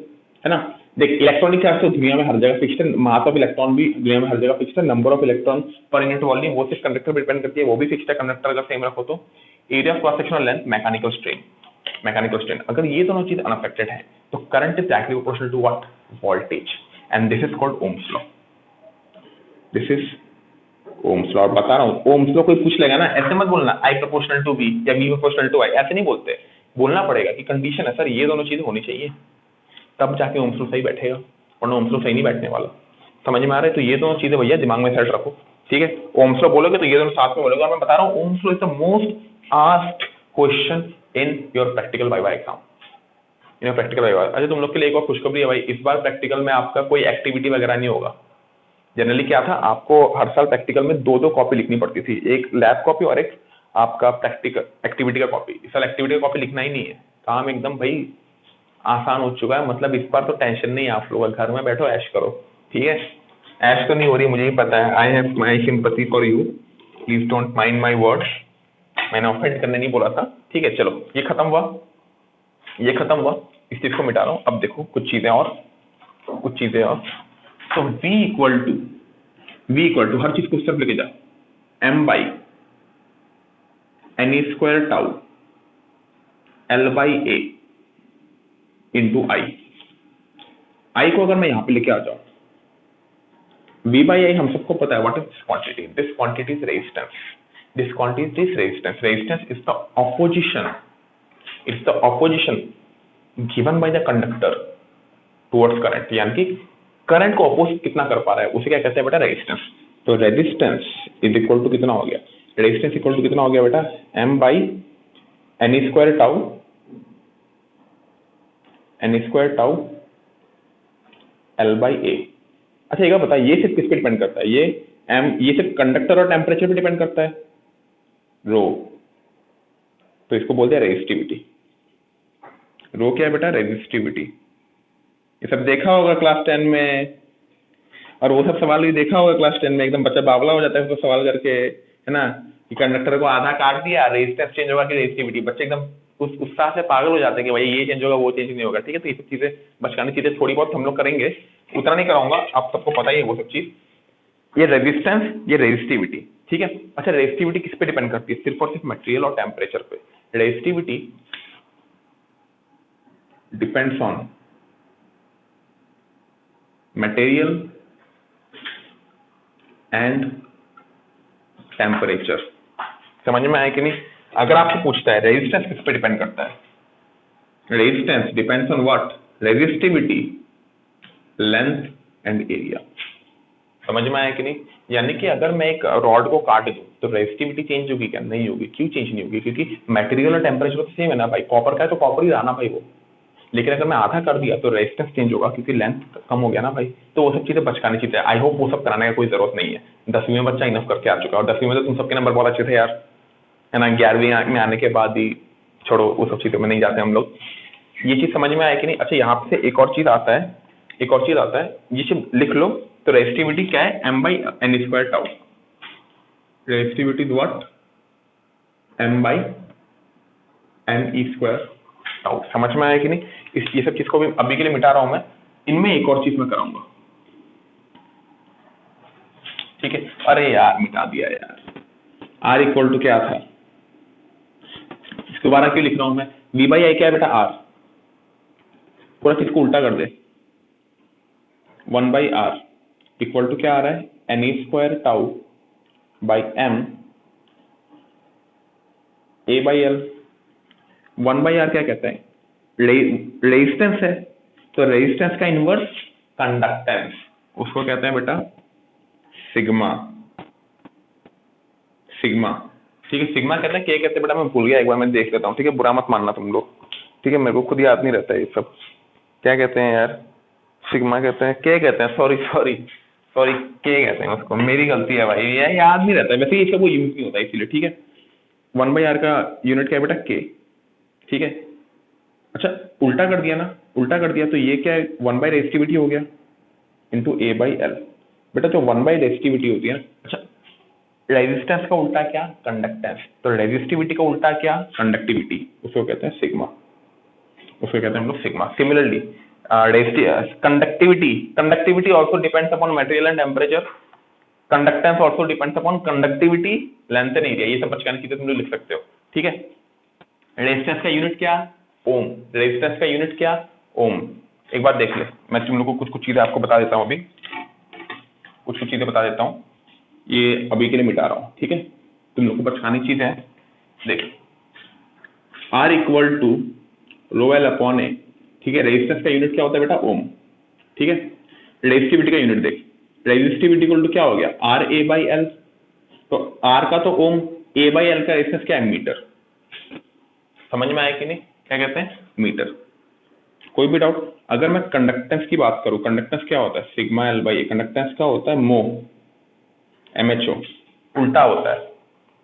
A: ना। देख, इलेक्ट्रॉनिक चार्ज तो दुनिया में हर जगह फिक्स्ड है, मास ऑफ इलेक्ट्रॉन भी दुनिया में हर जगह फिक्स्ड है, number of electron per unit volume वो सिर्फ कंडक्टर पर डिपेंड करती है, वो भी फिक्स्ड है। कंडक्टर अगर सेम रखो तो area of cross sectional length, mechanical strain, अगर ये दोनों चीज अनअफेक्टेड है तो current is directly proportional to what? Voltage. And this is called Ohm's law. This is Ohm's law. बता रहा हूँ, ओम्स लॉ कोई पूछ लेगा ना, ऐसे मत बोलना I प्रोपोर्शनल टू B या B प्रोपोर्शनल टू I, ऐसे नहीं बोलते। बोलना पड़ेगा कि कंडीशन है सर, ये दोनों चीजें होनी चाहिए, तब जाके ओम्स लॉ सही बैठेगा, वरना ओम्स लॉ सही नहीं बैठने वाला। समझ में आ रहा है? तो ये दोनों चीजें भैया दिमाग में सेट रखो, ठीक है। ओम्स लॉ बोलोगे तो ये दोनों साथ में बोलोगे। और मैं बता रहा हूँ, Ohm's law is the most asked question in your practical viva exam, in your practical viva. अच्छा, तुम लोग के लिए एक और खुशखबरी है भाई, इस बार प्रैक्टिकल में आपका कोई एक्टिविटी वगैरह नहीं होगा। जनरली क्या था, आपको हर साल प्रैक्टिकल में 2-2 कॉपी लिखनी पड़ती थी, एक लैब कॉपी और एक आपका प्रैक्टिकल एक्टिविटी का कॉपी। इस साल एक्टिविटी का कॉपी लिखना ही नहीं है, काम एकदम भाई आसान हो चुका है, मतलब इस बार तो टेंशन नहीं है आप लोगों का, घर में बैठो ऐश करो, ठीक है। ऐश तो नहीं हो रही, मुझे ही पता है, I have my sympathy for you, please don't mind my words, मैंने ऑफेंड करने नहीं बोला था, ठीक है। चलो ये खत्म हुआ, ये खत्म हुआ, इस चीज को मिटा रहा हूँ। अब देखो कुछ चीजें और, कुछ चीजें और। तो v इक्वल टू हर चीज को उस तरफ लेके जा, m by N square tau l by A into I को अगर मैं यहां पे लेके आ जाऊं, v बाई आई हम सबको पता है what is this quantity is resistance, this quantity is resistance, resistance is the opposition, it's the opposition given by the conductor towards current, यानी कि करंट को अपोज कितना कर पा रहा है उसे क्या कहते हैं बेटा, रेजिस्टेंस। तो रेजिस्टेंस इज इक्वल टू कितना हो गया, रेजिस्टेंस इक्वल टू कितना हो गया बेटा, m by N square tau l by A. अच्छा एक बता, ये सिर्फ किस पे डिपेंड करता है, ये सिर्फ कंडक्टर और टेम्परेचर पे डिपेंड करता है, रो, तो इसको बोलते हैं रेजिस्टिविटी। रो क्या है बेटा, रेजिस्टिविटी। ये सब देखा होगा क्लास 10 में, और वो सब सवाल भी देखा होगा क्लास 10 में, एकदम बच्चा बावला हो जाता है उसको सवाल करके, है ना, कि कंडक्टर को आधा काट दिया, रेजिस्टेंस चेंज होगा कि रेजिस्टिविटी, बच्चे एकदम उस उत्साह से पागल हो जाते हैं कि भाई ये चेंज होगा वो चेंज नहीं होगा, ठीक है। तो ये सब चीजें बचकानी चीजें थोड़ी बहुत हम लोग करेंगे, उतना नहीं कराऊंगा, आप सबको पता ही है वो सब चीज। ये रेजिस्टेंस, ये रेजिस्टिविटी, ठीक है। अच्छा रेजिस्टिविटी किस पे डिपेंड करती है, सिर्फ और सिर्फ मटेरियल और टेम्परेचर पे। Resistivity depends on material and temperature. समझ में आया कि नहीं। अगर आपसे पूछता है रेजिस्टेंस किस पे डिपेंड करता है, resistance depends on what, resistivity, length and area. समझ में आया कि नहीं। यानी कि अगर मैं एक रॉड को काट दूं तो रेजिस्टिविटी चेंज होगी क्या, नहीं होगी। क्यों चेंज नहीं होगी, क्योंकि मटेरियल और टेम्परेचर तो सेम है ना भाई, कॉपर का है तो कॉपर ही रहा ना भाई वो। लेकिन अगर मैं आधा कर दिया तो रेजिस्टेंस चेंज होगा, क्योंकि लेंथ कम हो गया ना भाई। तो वो सब चीजें बचकानी चीजें, आई होप वो सब कराने का कोई जरूरत नहीं है, 10वीं में बच्चा इनफ करके आ चुका है, और 10वीं में तो तुम सबके नंबर बहुत अच्छे थे यार, है ना। 11वीं में आने के बाद ही छोड़ो, वो सब चीजों में नहीं जाते हम लोग। ये चीज समझ में आया कि नहीं। अच्छा यहाँ से एक और चीज आता है, एक और चीज आता है, ये चीज लिख लो। तो रेजिस्टिविटी क्या है, m by N square tau, resistivity is what, m by N E square tau. समझ में आया कि नहीं। ये सब चीज को भी अभी के लिए मिटा रहा हूं मैं, इनमें एक और चीज मैं कराऊंगा, ठीक है। अरे यार मिटा दिया यार, r इक्वल टू क्या था, दोबारा क्यों लिख रहा हूं मैं, v बाई आई क्या है बेटा, r, पूरा चीज को उल्टा कर दे, 1 बाई आर इक्वल टू क्या आ रहा है, N square tau by m a by L. 1 by R क्या कहता है, रेजिस्टेंस है, तो रेजिस्टेंस का इनवर्स कंडक्टेंस, उसको कहते हैं बेटा सिग्मा, सिग्मा, ठीक है। सिग्मा कहते हैं, क्या कहते हैं बेटा, मैं भूल गया, एक बार मैं देख लेता हूँ, ठीक है, बुरा मत मानना तुम लोग, ठीक है, मेरे को खुद याद नहीं रहता है ये सब, क्या कहते हैं यार, सिग्मा कहते हैं, क्या कहते हैं, सॉरी सॉरी सॉरी, क्या कहते हैं उसको, मेरी गलती है भाई, ये याद नहीं रहता है वैसे, इसका कोई यूनिट नहीं होता इसीलिए, ठीक है। 1 बाई आर का यूनिट क्या है बेटा, के, ठीक है। अच्छा उल्टा कर दिया ना, उल्टा कर दिया तो ये क्या है, 1 बाई रेजिस्टिविटी हो गया इंटू ए बाई एल। बेटा जो 1 बाई रेजिस्टिविटी होती है, अच्छा रेजिस्टेंस का उल्टा क्या, कंडक्टेंस, तो रेजिस्टिविटी का उल्टा क्या, कंडक्टिविटी, उसको कहते हैं सिग्मा, उसको कहते हैं हम लोग sigma. Similarly conductivity, conductivity also depends upon material and temperature, conductance also depends upon conductivity, length and area, ये सब बचकाने की चीजें तुम लोग लिख सकते हो, ठीक है। रेजिस्टेंस का यूनिट क्या, ओम, रेजिस्टेंस का यूनिट क्या, ओम। एक बार देख ले, मैं तुम लोग को कुछ कुछ चीजें आपको बता देता हूँ, अभी कुछ कुछ चीजें बता देता हूँ, ये अभी के लिए मिटा रहा हूँ, ठीक है, तुम लोग को बचकानी चीज है। देख R equal to rho L upon A, ठीक है। रेजिस्टेंस का यूनिट क्या होता है बेटा, ओम, ठीक है। रेजिस्टिविटी का यूनिट देख, रेजिस्टिविटी इक्वल टू क्या हो गया, आर ए बाई एल, तो आर का तो ओम, ए बाई एल का रेजिस्टेंस क्या है, मीटर। समझ में आया कि नहीं, क्या कहते हैं, मीटर। कोई भी डाउट। अगर मैं कंडक्टेंस की बात करूं, कंडक्टेंस क्या होता है, sigma L by A, conductance क्या होता है, मो, MHO, उल्टा होता है,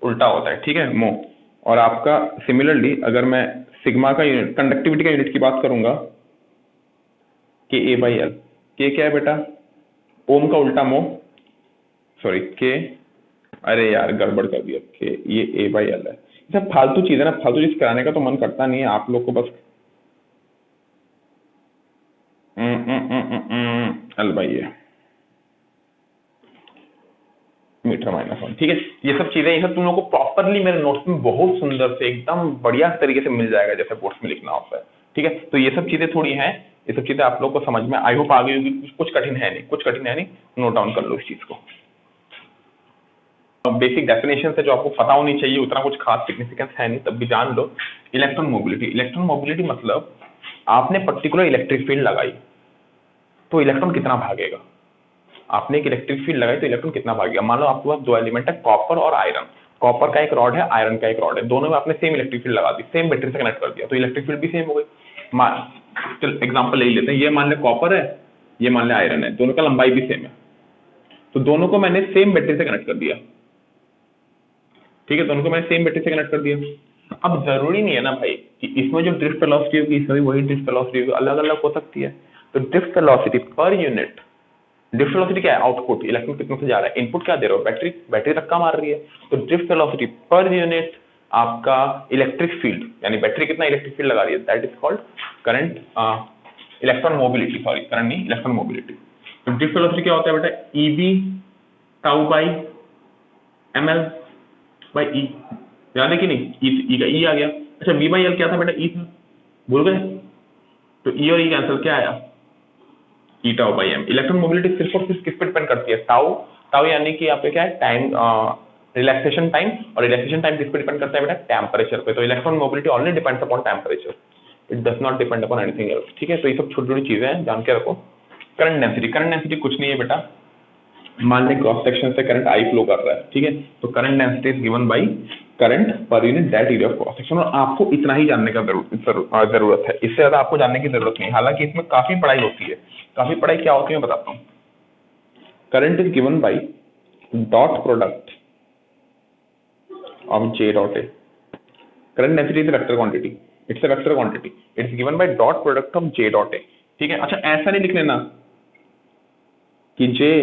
A: उल्टा होता है, ठीक है, मो। और आपका सिमिलरली अगर मैं सिग्मा का यूनिट, कंडक्टिविटी का यूनिट की बात करूंगा, के ए बाई एल। के क्या है बेटा, ओम का उल्टा मो, सॉरी के, अरे यार गड़बड़ कर दिया, के ये ए बाई एल है। सब फालतू चीज है ना, फालतू चीज कराने का तो मन करता नहीं है आप लोग को, बस एल बाई ए मीटर -1, ठीक है। ये सब चीजें, ये सब तुम लोग को प्रॉपरली मेरे नोट्स में बहुत सुंदर से एकदम बढ़िया तरीके से मिल जाएगा, जैसे बोर्ड्स में लिखना होता है, ठीक है। तो ये सब चीजें थोड़ी हैं, ये सब चीजें आप लोग को समझ में आई होप आ गई होगी, कुछ कठिन है नहीं, कुछ कठिन है नहीं, नोट डाउन कर लो इस चीज को। बेसिक डेफिनेशन से जो आपको पता होनी चाहिए, उतना कुछ खास सिग्निफिकेंस है नहीं, तब भी जान लो। इलेक्ट्रॉन मोबिलिटी, इलेक्ट्रॉन मोबिलिटी मतलब आपने पर्टिकुलर इलेक्ट्रिक फील्ड लगाई तो इलेक्ट्रॉन कितना भागेगा। आपने एक इलेक्ट्रिक फील्ड लगाई तो इलेक्ट्रॉन कितना भागेगा। मान लो आपके पास दो एलिमेंट है, कॉपर और आयरन। कॉपर का एक रॉड है, आयरन का एक रॉड है, दोनों में आपने सेम इलेक्ट्रिक फील्ड लगा दी, सेम बैटरी से कनेक्ट कर दिया, तो इलेक्ट्रिक फील्ड भी सेम हो गई। चल एग्जाम्पल ले लेते हैं, ये मान ले कॉपर है, ये मान ले आयरन है, दोनों का लंबाई भी सेम है, तो दोनों को मैंने सेम बैटरी से कनेक्ट कर दिया, ठीक है, दोनों को मैंने सेम बैटरी से कनेक्ट कर दिया। अब जरूरी नहीं है ना भाई कि इसमें जो ड्रिफ्ट वेलोसिटी होगी इसमें भी वही ड्रिफ्ट वेलोसिटी होगी, अलग अलग हो सकती है। तो drift velocity per unit, drift velocity क्या है, आउटपुट, इलेक्ट्रॉन कितने से जा रहा है, इनपुट क्या दे रहे हो, बैटरी, बैटरी धक्का मार रही है, तो ड्रिफ्ट वेलोसिटी पर यूनिट आपका इलेक्ट्रिक फील्ड, यानी बैटरी कितना इलेक्ट्रिक फील्ड लगा रही है, that is called current, electron mobility, sorry current नहीं, इलेक्ट्रॉन मोबिलिटी। तो ड्रिफ्ट वेलोसिटी क्या होता है बेटा, EB tau by ML by E, याद है कि नहीं, ई का ई आ गया। अच्छा वी बाई एल क्या था बेटा, ई था, भूल गए, तो ई और ई कैंसिल, क्या आया, E tau by M. Electron mobility सिर्फ और सिर्फ किस पे डिपेंड करती है, टाउ, टाउ यानी कि यहाँ पे क्या है, टाइम, रिलैक्सेशन टाइम, और रिलैक्सेशन टाइम किस पे डिपेंड करता है बेटा, टेम्परेचर पे। तो electron mobility only depends upon temperature, it does not depend upon anything else, ठीक है। तो ये सब छोटी छोटी चीजें हैं, जान के रखो। करंट डेंसिटी, करंट डेंसिटी कुछ नहीं है बेटा, मान लें क्रॉस सेक्शन से करंट आई फ्लो कर रहा है, ठीक है, तो current density is given by current per unit that area of cross section. और आपको इतना ही जानने का जरूरत है, इससे ज्यादा आपको जानने की जरूरत नहीं। हालांकि इसमें काफी पढ़ाई होती है, काफी पढ़ाई क्या होती है मैं बताता हूँ। Current is given bye dot product of J dot A। Current density is vector quantity, it's a vector quantity, it's given by dot product of J dot A, ठीक है। अच्छा ऐसा नहीं लिख लेना कि J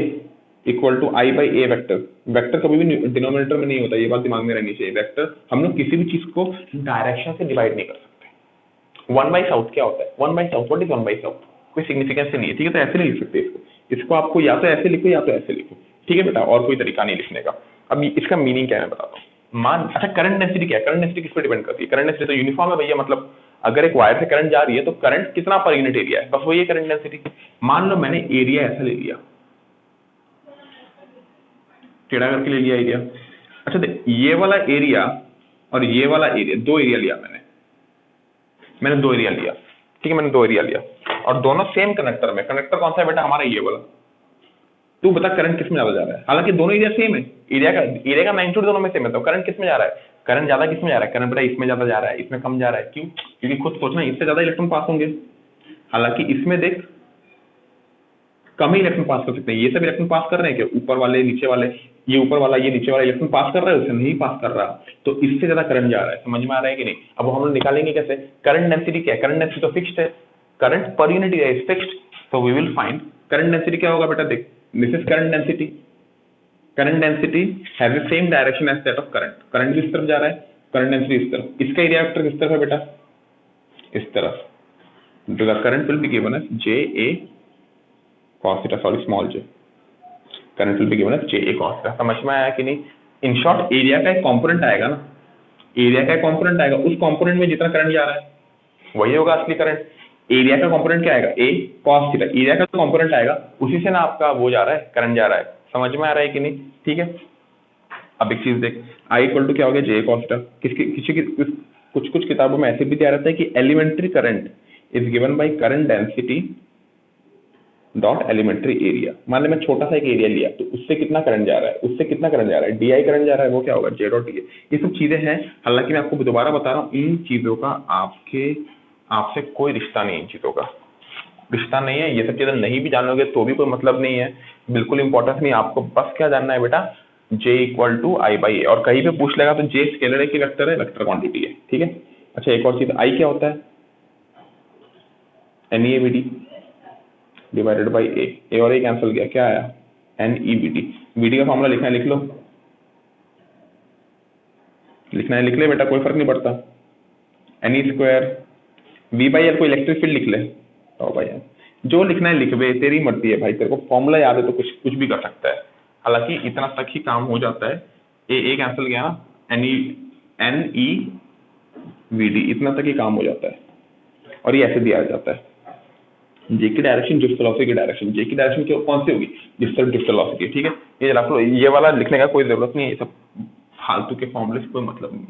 A: equal to I by A vector, vector कभी भी डिनोमिनेटर में नहीं होता, ये बात दिमाग में रहनी चाहिए। वेक्टर हम लोग किसी भी चीज को डायरेक्शन से डिवाइड नहीं कर सकते। वन बाई साउथ क्या होता है, one by south, what is one by south, कोई सिग्निफिकेंस नहीं है, ठीक है, तो ऐसे नहीं लिख सकते इसको आपको या तो ऐसे लिखो या तो ऐसे लिखो, ठीक है बेटा, और कोई तरीका नहीं लिखने का। अब इसका मीनिंग क्या है मैं बताता हूँ। मान, अच्छा करंट डेंसिटी क्या है, करंट डेंसिटी किस पर डिपेंड करती है, करंट डेंसिटी तो यूनिफॉर्म है भैया, मतलब अगर एक वायर से करंट जा रही है तो करंट कितना पर यूनिट एरिया है, बस वही है करंट डेंसिटी। मान लो मैंने एरिया ऐसा ले लिया, टेढ़ा करके ले लिया एरिया। अच्छा देख, ये वाला एरिया और ये वाला एरिया, दो एरिया लिया मैंने दो एरिया लिया, ठीक है, मैंने दो एरिया लिया और दोनों सेम कनेक्टर में। कनेक्टर कौन सा है बेटा, हमारा ये वाला। तू बता करंट किस में ज्यादा जा रहा है, हालांकि दोनों एरिया सेम है, एरिया का मैग्नीट्यूड दोनों में सेम है, तो करंट किस में जा रहा है, करंट ज्यादा किस में जा रहा है, करंट बेटा इसमें ज्यादा जा रहा है, इसमें कम जा रहा है। क्यों, क्योंकि खुद सोचना, इससे ज्यादा इलेक्ट्रॉन पास होंगे, हालांकि इसमें देख कम ही इलेक्ट्रॉन पास कर सकते हैं। ये सब इलेक्ट्रॉन पास कर रहे हैं क्या, ऊपर वाले नीचे वाले, ये ऊपर वाला ये नीचे वाला इलेक्ट्रॉन पास कर रहा है, उसे नहीं पास कर रहा, तो इससे ज्यादा करंट जा रहा है। समझ में आ रहा है कि नहीं। अब हम लोग निकालेंगे कैसे, करंट डेंसिटी क्या है, करंट डेंसिटी तो फिक्स्ड है, current per unit area is fixed, तो we will find current density क्या होगा बेटा, देख this is current density, current density has the same direction as that of current, current भी इस तरफ जा रहा है, करंट डेंसिटी इस तरफ, इसका एरिया वेक्टर किस तरफ है बेटा, इस तरफ, the current will be given as JA cos theta, sorry small j, current will be given as JA cos theta। समझ में आया कि नहीं। इन शॉर्ट एरिया का एक कंपोनेंट आएगा ना, एरिया का एक कंपोनेंट आएगा, उस कंपोनेंट में जितना करंट जा रहा है वही होगा असली करंट। एरिया का कंपोनेंट क्या आएगा, A cos थीटा, एरिया का जो कंपोनेंट आएगा उसी से ना आपका वो जा रहा है, करंट जा रहा है। समझ में आ रहा है कि नहीं, ठीक है। अब एक चीज देख, I इक्वल टू क्या हो गया, JA cos थीटा। कुछ कुछ किताबों में ऐसे भी दिया रहता है कि elementary current is given by current density dot elementary area. मान लो मैं छोटा सा एक एरिया लिया, तो उससे कितना करंट जा रहा है, उससे कितना करंट जा रहा है, DI करंट जा रहा है, वो क्या होगा, J डॉट DA। ये सब चीजें हैं, हालांकि मैं आपको दोबारा बता रहा हूँ, इन चीजों का आपसे कोई रिश्ता नहीं है, इन चीजों का रिश्ता नहीं है। ये सब चीजें नहीं भी जानोगे तो भी कोई मतलब नहीं है, बिल्कुल इंपॉर्टेंस नहीं। आपको बस क्या जानना है बेटा, J equal to I by A, और कहीं पे पूछ लेगा तो J स्केलर है कि वेक्टर है, वेक्टर क्वांटिटी है, ठीक है। अच्छा एक और चीज, I क्या होता है, NEAVD, डिवाइडेड बाई ए और ए कैंसिल गया, क्या आया NEVD। VD का फॉर्मूला लिखना है लिख लो, लिखना है लिख ले बेटा, कोई फर्क नहीं पड़ता। NE², V/L को इलेक्ट्रिक फील्ड लिख ले, तो भाई जो लिखना है लिख बे, तेरी मर्जी है भाई, तेरे को फॉर्मूला याद है तो कुछ कुछ भी कर सकता है। हालांकि इतना तक ही काम हो जाता है, ए कैंसिल गया ना, NEVD इतना तक ही काम हो जाता है। और ये ऐसे दिया जाता है, जे की डायरेक्शन जिस वेलोसिटी की डायरेक्शन, जे की डायरेक्शन कौन सी होगी, जिस तरफ जिस वेलोसिटी, ठीक है। ये रख लो, ये वाला लिखने का कोई जरूरत नहीं है, ये सब फालतू के फॉर्मूले से कोई मतलब नहीं है,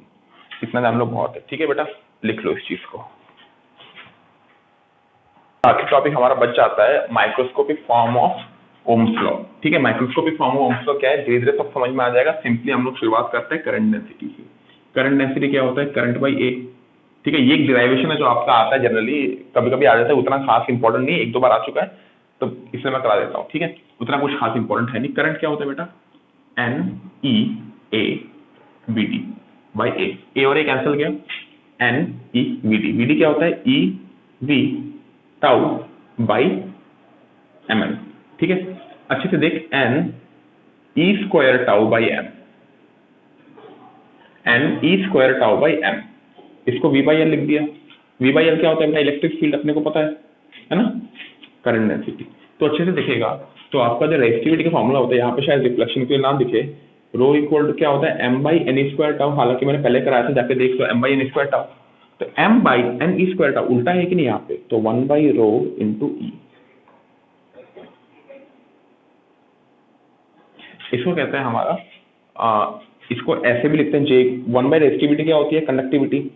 A: इतना जान लो बहुत है, ठीक है बेटा, लिख लो इस चीज को। आखिरी टॉपिक हमारा बच जाता है microscopic form of Ohm's law, ठीक है। Microscopic form of Ohm's law क्या है, धीरे धीरे सब समझ में आ जाएगा। सिंपली हम लोग शुरुआत करते हैं करंट डेंसिटी से। करंट डेंसिटी क्या होता है, करंट बाई ए, ठीक है। ये एक डिराइवेशन है जो आपका आता है जनरली, कभी कभी आ जाता है, उतना खास इंपॉर्टेंट नहीं है, एक दो बार आ चुका है तो इसलिए मैं करा देता हूँ, ठीक है। उतना कुछ खास इंपॉर्टेंट है नहीं। करंट क्या होता है बेटा, NEAVD बाई ए और ए कैंसिल गया, NEVD। VD क्या होता है, EV टाउ बाई mn, ठीक है। अच्छे से देख, NE² tau by m, NE² tau by m, इसको V/L लिख दिया। V/L क्या होता है बेटा, इलेक्ट्रिक फील्ड, अपने को पता है ना, करंट डेंसिटी। तो अच्छे से दिखेगा तो आपका जो रेजिस्टिविटी का फॉर्मूला होता है, यहाँ पे शायद रिफ्लेक्शन के लिए ना दिखे, रो इक्वल टू क्या होता है, m/NE² टाउ। हालांकि मैंने पहले कराया था, जाके देख लो, m/NE² टाउ। तो m/NE² टाउ उल्टा है कि नहीं यहाँ पे, तो 1/ρ इंटू E। इसको कहते हैं हमारा इसको ऐसे भी लिखते हैं, J 1 रेजिस्टिविटी क्या होती है, कंडक्टिविटी।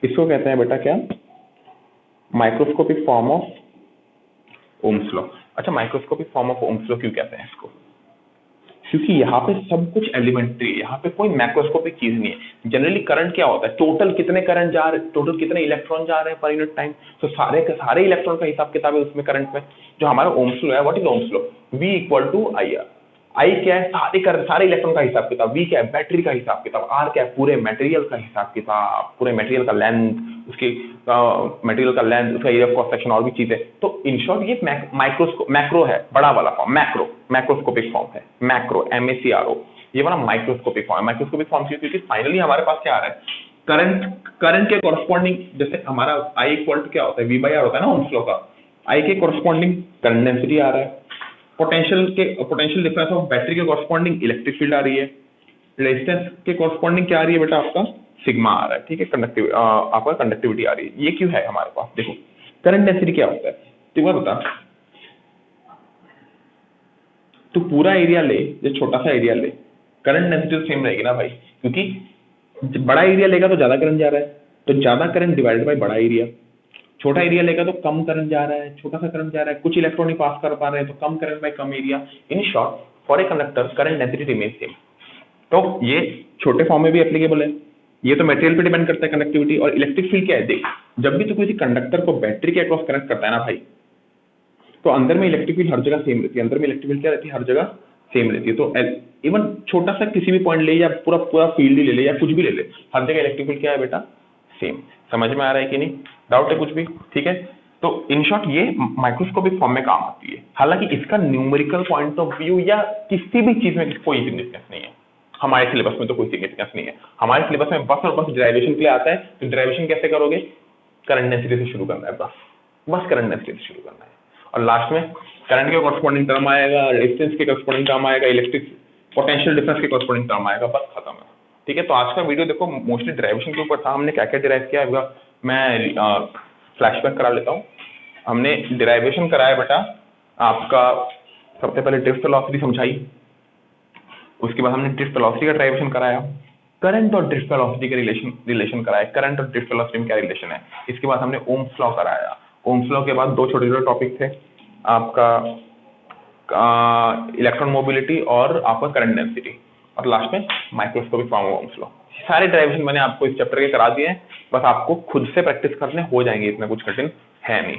A: इसको कहते हैं बेटा क्या, microscopic form of Ohm's law. अच्छा, microscopic form of Ohm's law क्यों कहते हैं इसको, क्योंकि यहाँ पे सब कुछ एलिमेंट्री है, यहाँ पे कोई मैक्रोस्कोपिक चीज नहीं है। जनरली करंट क्या होता है, टोटल कितने करंट जा रहे, टोटल कितने इलेक्ट्रॉन जा रहे हैं पर यूनिट टाइम, तो सारे के सारे इलेक्ट्रॉन का हिसाब किताब है उसमें करंट में। जो हमारा ओम्स लॉ है, what is Ohm's law, V = IR। आई क्या है, सारे इलेक्ट्रॉन का हिसाब किताब, V क्या है, बैटरी का हिसाब किताब, R क्या है, पूरे मटेरियल का हिसाब किताब, पूरे मटेरियल का लेंथ, उसकी मटेरियल का लेंथ, उसका एरिया ऑफ क्रॉस सेक्शन, और भी चीजें। तो इन शॉर्ट ये मैक्रो है, बड़ा वाला फॉर्म, मैक्रोस्कोपिक फॉर्म है, मैक्रो MACRO। ये वाला माइक्रोस्कोपिक फॉर्म है। माइक्रोस्कोपिक फॉर्म क्योंकि फाइनली हमारे पास क्या आ रहा है, करंट के कॉरस्पॉन्डिंग, जैसे हमारा I = क्या होता है, V/R होता है ना ओम्स लॉ का, I के कॉरस्पॉन्डिंग करंट डेंसिटी आ रहा है, पोटेंशियल डिफरेंस ऑफ बैटरी के कॉरस्पॉन्डिंग इलेक्ट्रिक फील्ड आ रही है, रेजिस्टेंस के कॉरस्पॉन्डिंग क्या आ रही है बेटा, आपका सिग्मा आ रहा है, ठीक है। आपका कंडक्टिविटी आ रही है। ये क्यों है हमारे पास, देखो करंट डेंसिटी क्या होता है, तो एक बार बता, तो पूरा एरिया ले, जो छोटा सा एरिया ले, करंट डेंसिटी तो सेम रहेगी ना भाई, क्योंकि बड़ा एरिया लेगा तो ज्यादा करंट जा रहा है, तो ज्यादा करंट डिवाइडेड बाई बड़ा एरिया। छोटा एरिया लेगा तो कम करंट जा रहा है, छोटा सा करंट जा रहा है, कुछ इलेक्ट्रॉन ही पास कर पा रहे हैं, तो कम करंट बाय कम area. In short, for a conductor current density remain same. तो ये छोटे फॉर्म में भी एप्लीकेबल है। ये तो मटेरियल पे डिपेंड करता है कंडक्टिविटी। और इलेक्ट्रिक फील्ड क्या है, देख, जब भी तू किसी कंडक्टर को बैटरी के अक्रॉस कनेक्ट करता है ना भाई, तो अंदर में इलेक्ट्रिक फील्ड हर जगह सेम रहती है, अंदर में इलेक्ट्रिक फील्ड क्या रहती है, हर जगह सेम रहती है। तो इवन छोटा सा किसी भी पॉइंट ले, या पूरा पूरा फील्ड ही ले ले, या कुछ भी ले ले, हर जगह इलेक्ट्रिक फील्ड क्या है बेटा, सेम। समझ में आ रहा है कि नहीं, डाउट है कुछ भी, ठीक है। तो इन शॉर्ट ये माइक्रोस्कोपिक फॉर्म में काम आती है। हालांकि इसका न्यूमेरिकल पॉइंट ऑफ व्यू या किसी भी चीज में कोई सिग्निफिकेंस नहीं है, हमारे सिलेबस में तो कोई सिग्निफिकेंस नहीं है। हमारे सिलेबस में बस और बस डिराइवेशन के लिए आता है। तो डिराइवेशन कैसे करोगे, करंट डेंसिटी से शुरू करना है, बस करंट डेंसिटी से शुरू करना है, और लास्ट में करंट के कॉरस्पॉन्डिंग टर्म आएगा, रेजिस्टेंस के कॉरस्पॉन्डिंग टर्म आएगा, इलेक्ट्रिक पोटेंशियल डिफरेंस के कॉरस्पॉन्डिंग टर्म आएगा, बस खत्म है, ठीक है। तो आज का वीडियो देखो मोस्टली डिराइवेशन के ऊपर था। हमने क्या क्या डिराइव किया है, मैं फ्लैशबैक करा लेता हूँ। हमने डिराइवेशन कराया बेटा आपका, सबसे पहले ड्रिफ्ट वेलोसिटी समझाई, उसके बाद हमने ड्रिफ्ट वेलोसिटी का डिराइवेशन कराया, करंट और ड्रिफ्ट वेलोसिटी के रिलेशन कराया, करंट और ड्रिफ्ट वेलोसिटी में क्या रिलेशन है। इसके बाद हमने ओम्स लॉ कराया। ओम्स लॉ के बाद दो छोटे छोटे टॉपिक थे आपका, इलेक्ट्रॉन मोबिलिटी और आपका करंट डेंसिटी, और लास्ट में microscopic form of Ohm's law. सारे डिराइवेशन मैंने आपको इस चैप्टर के करा दिए हैं, बस आपको खुद से प्रैक्टिस करने हो जाएंगे, इतना कुछ कठिन है नहीं।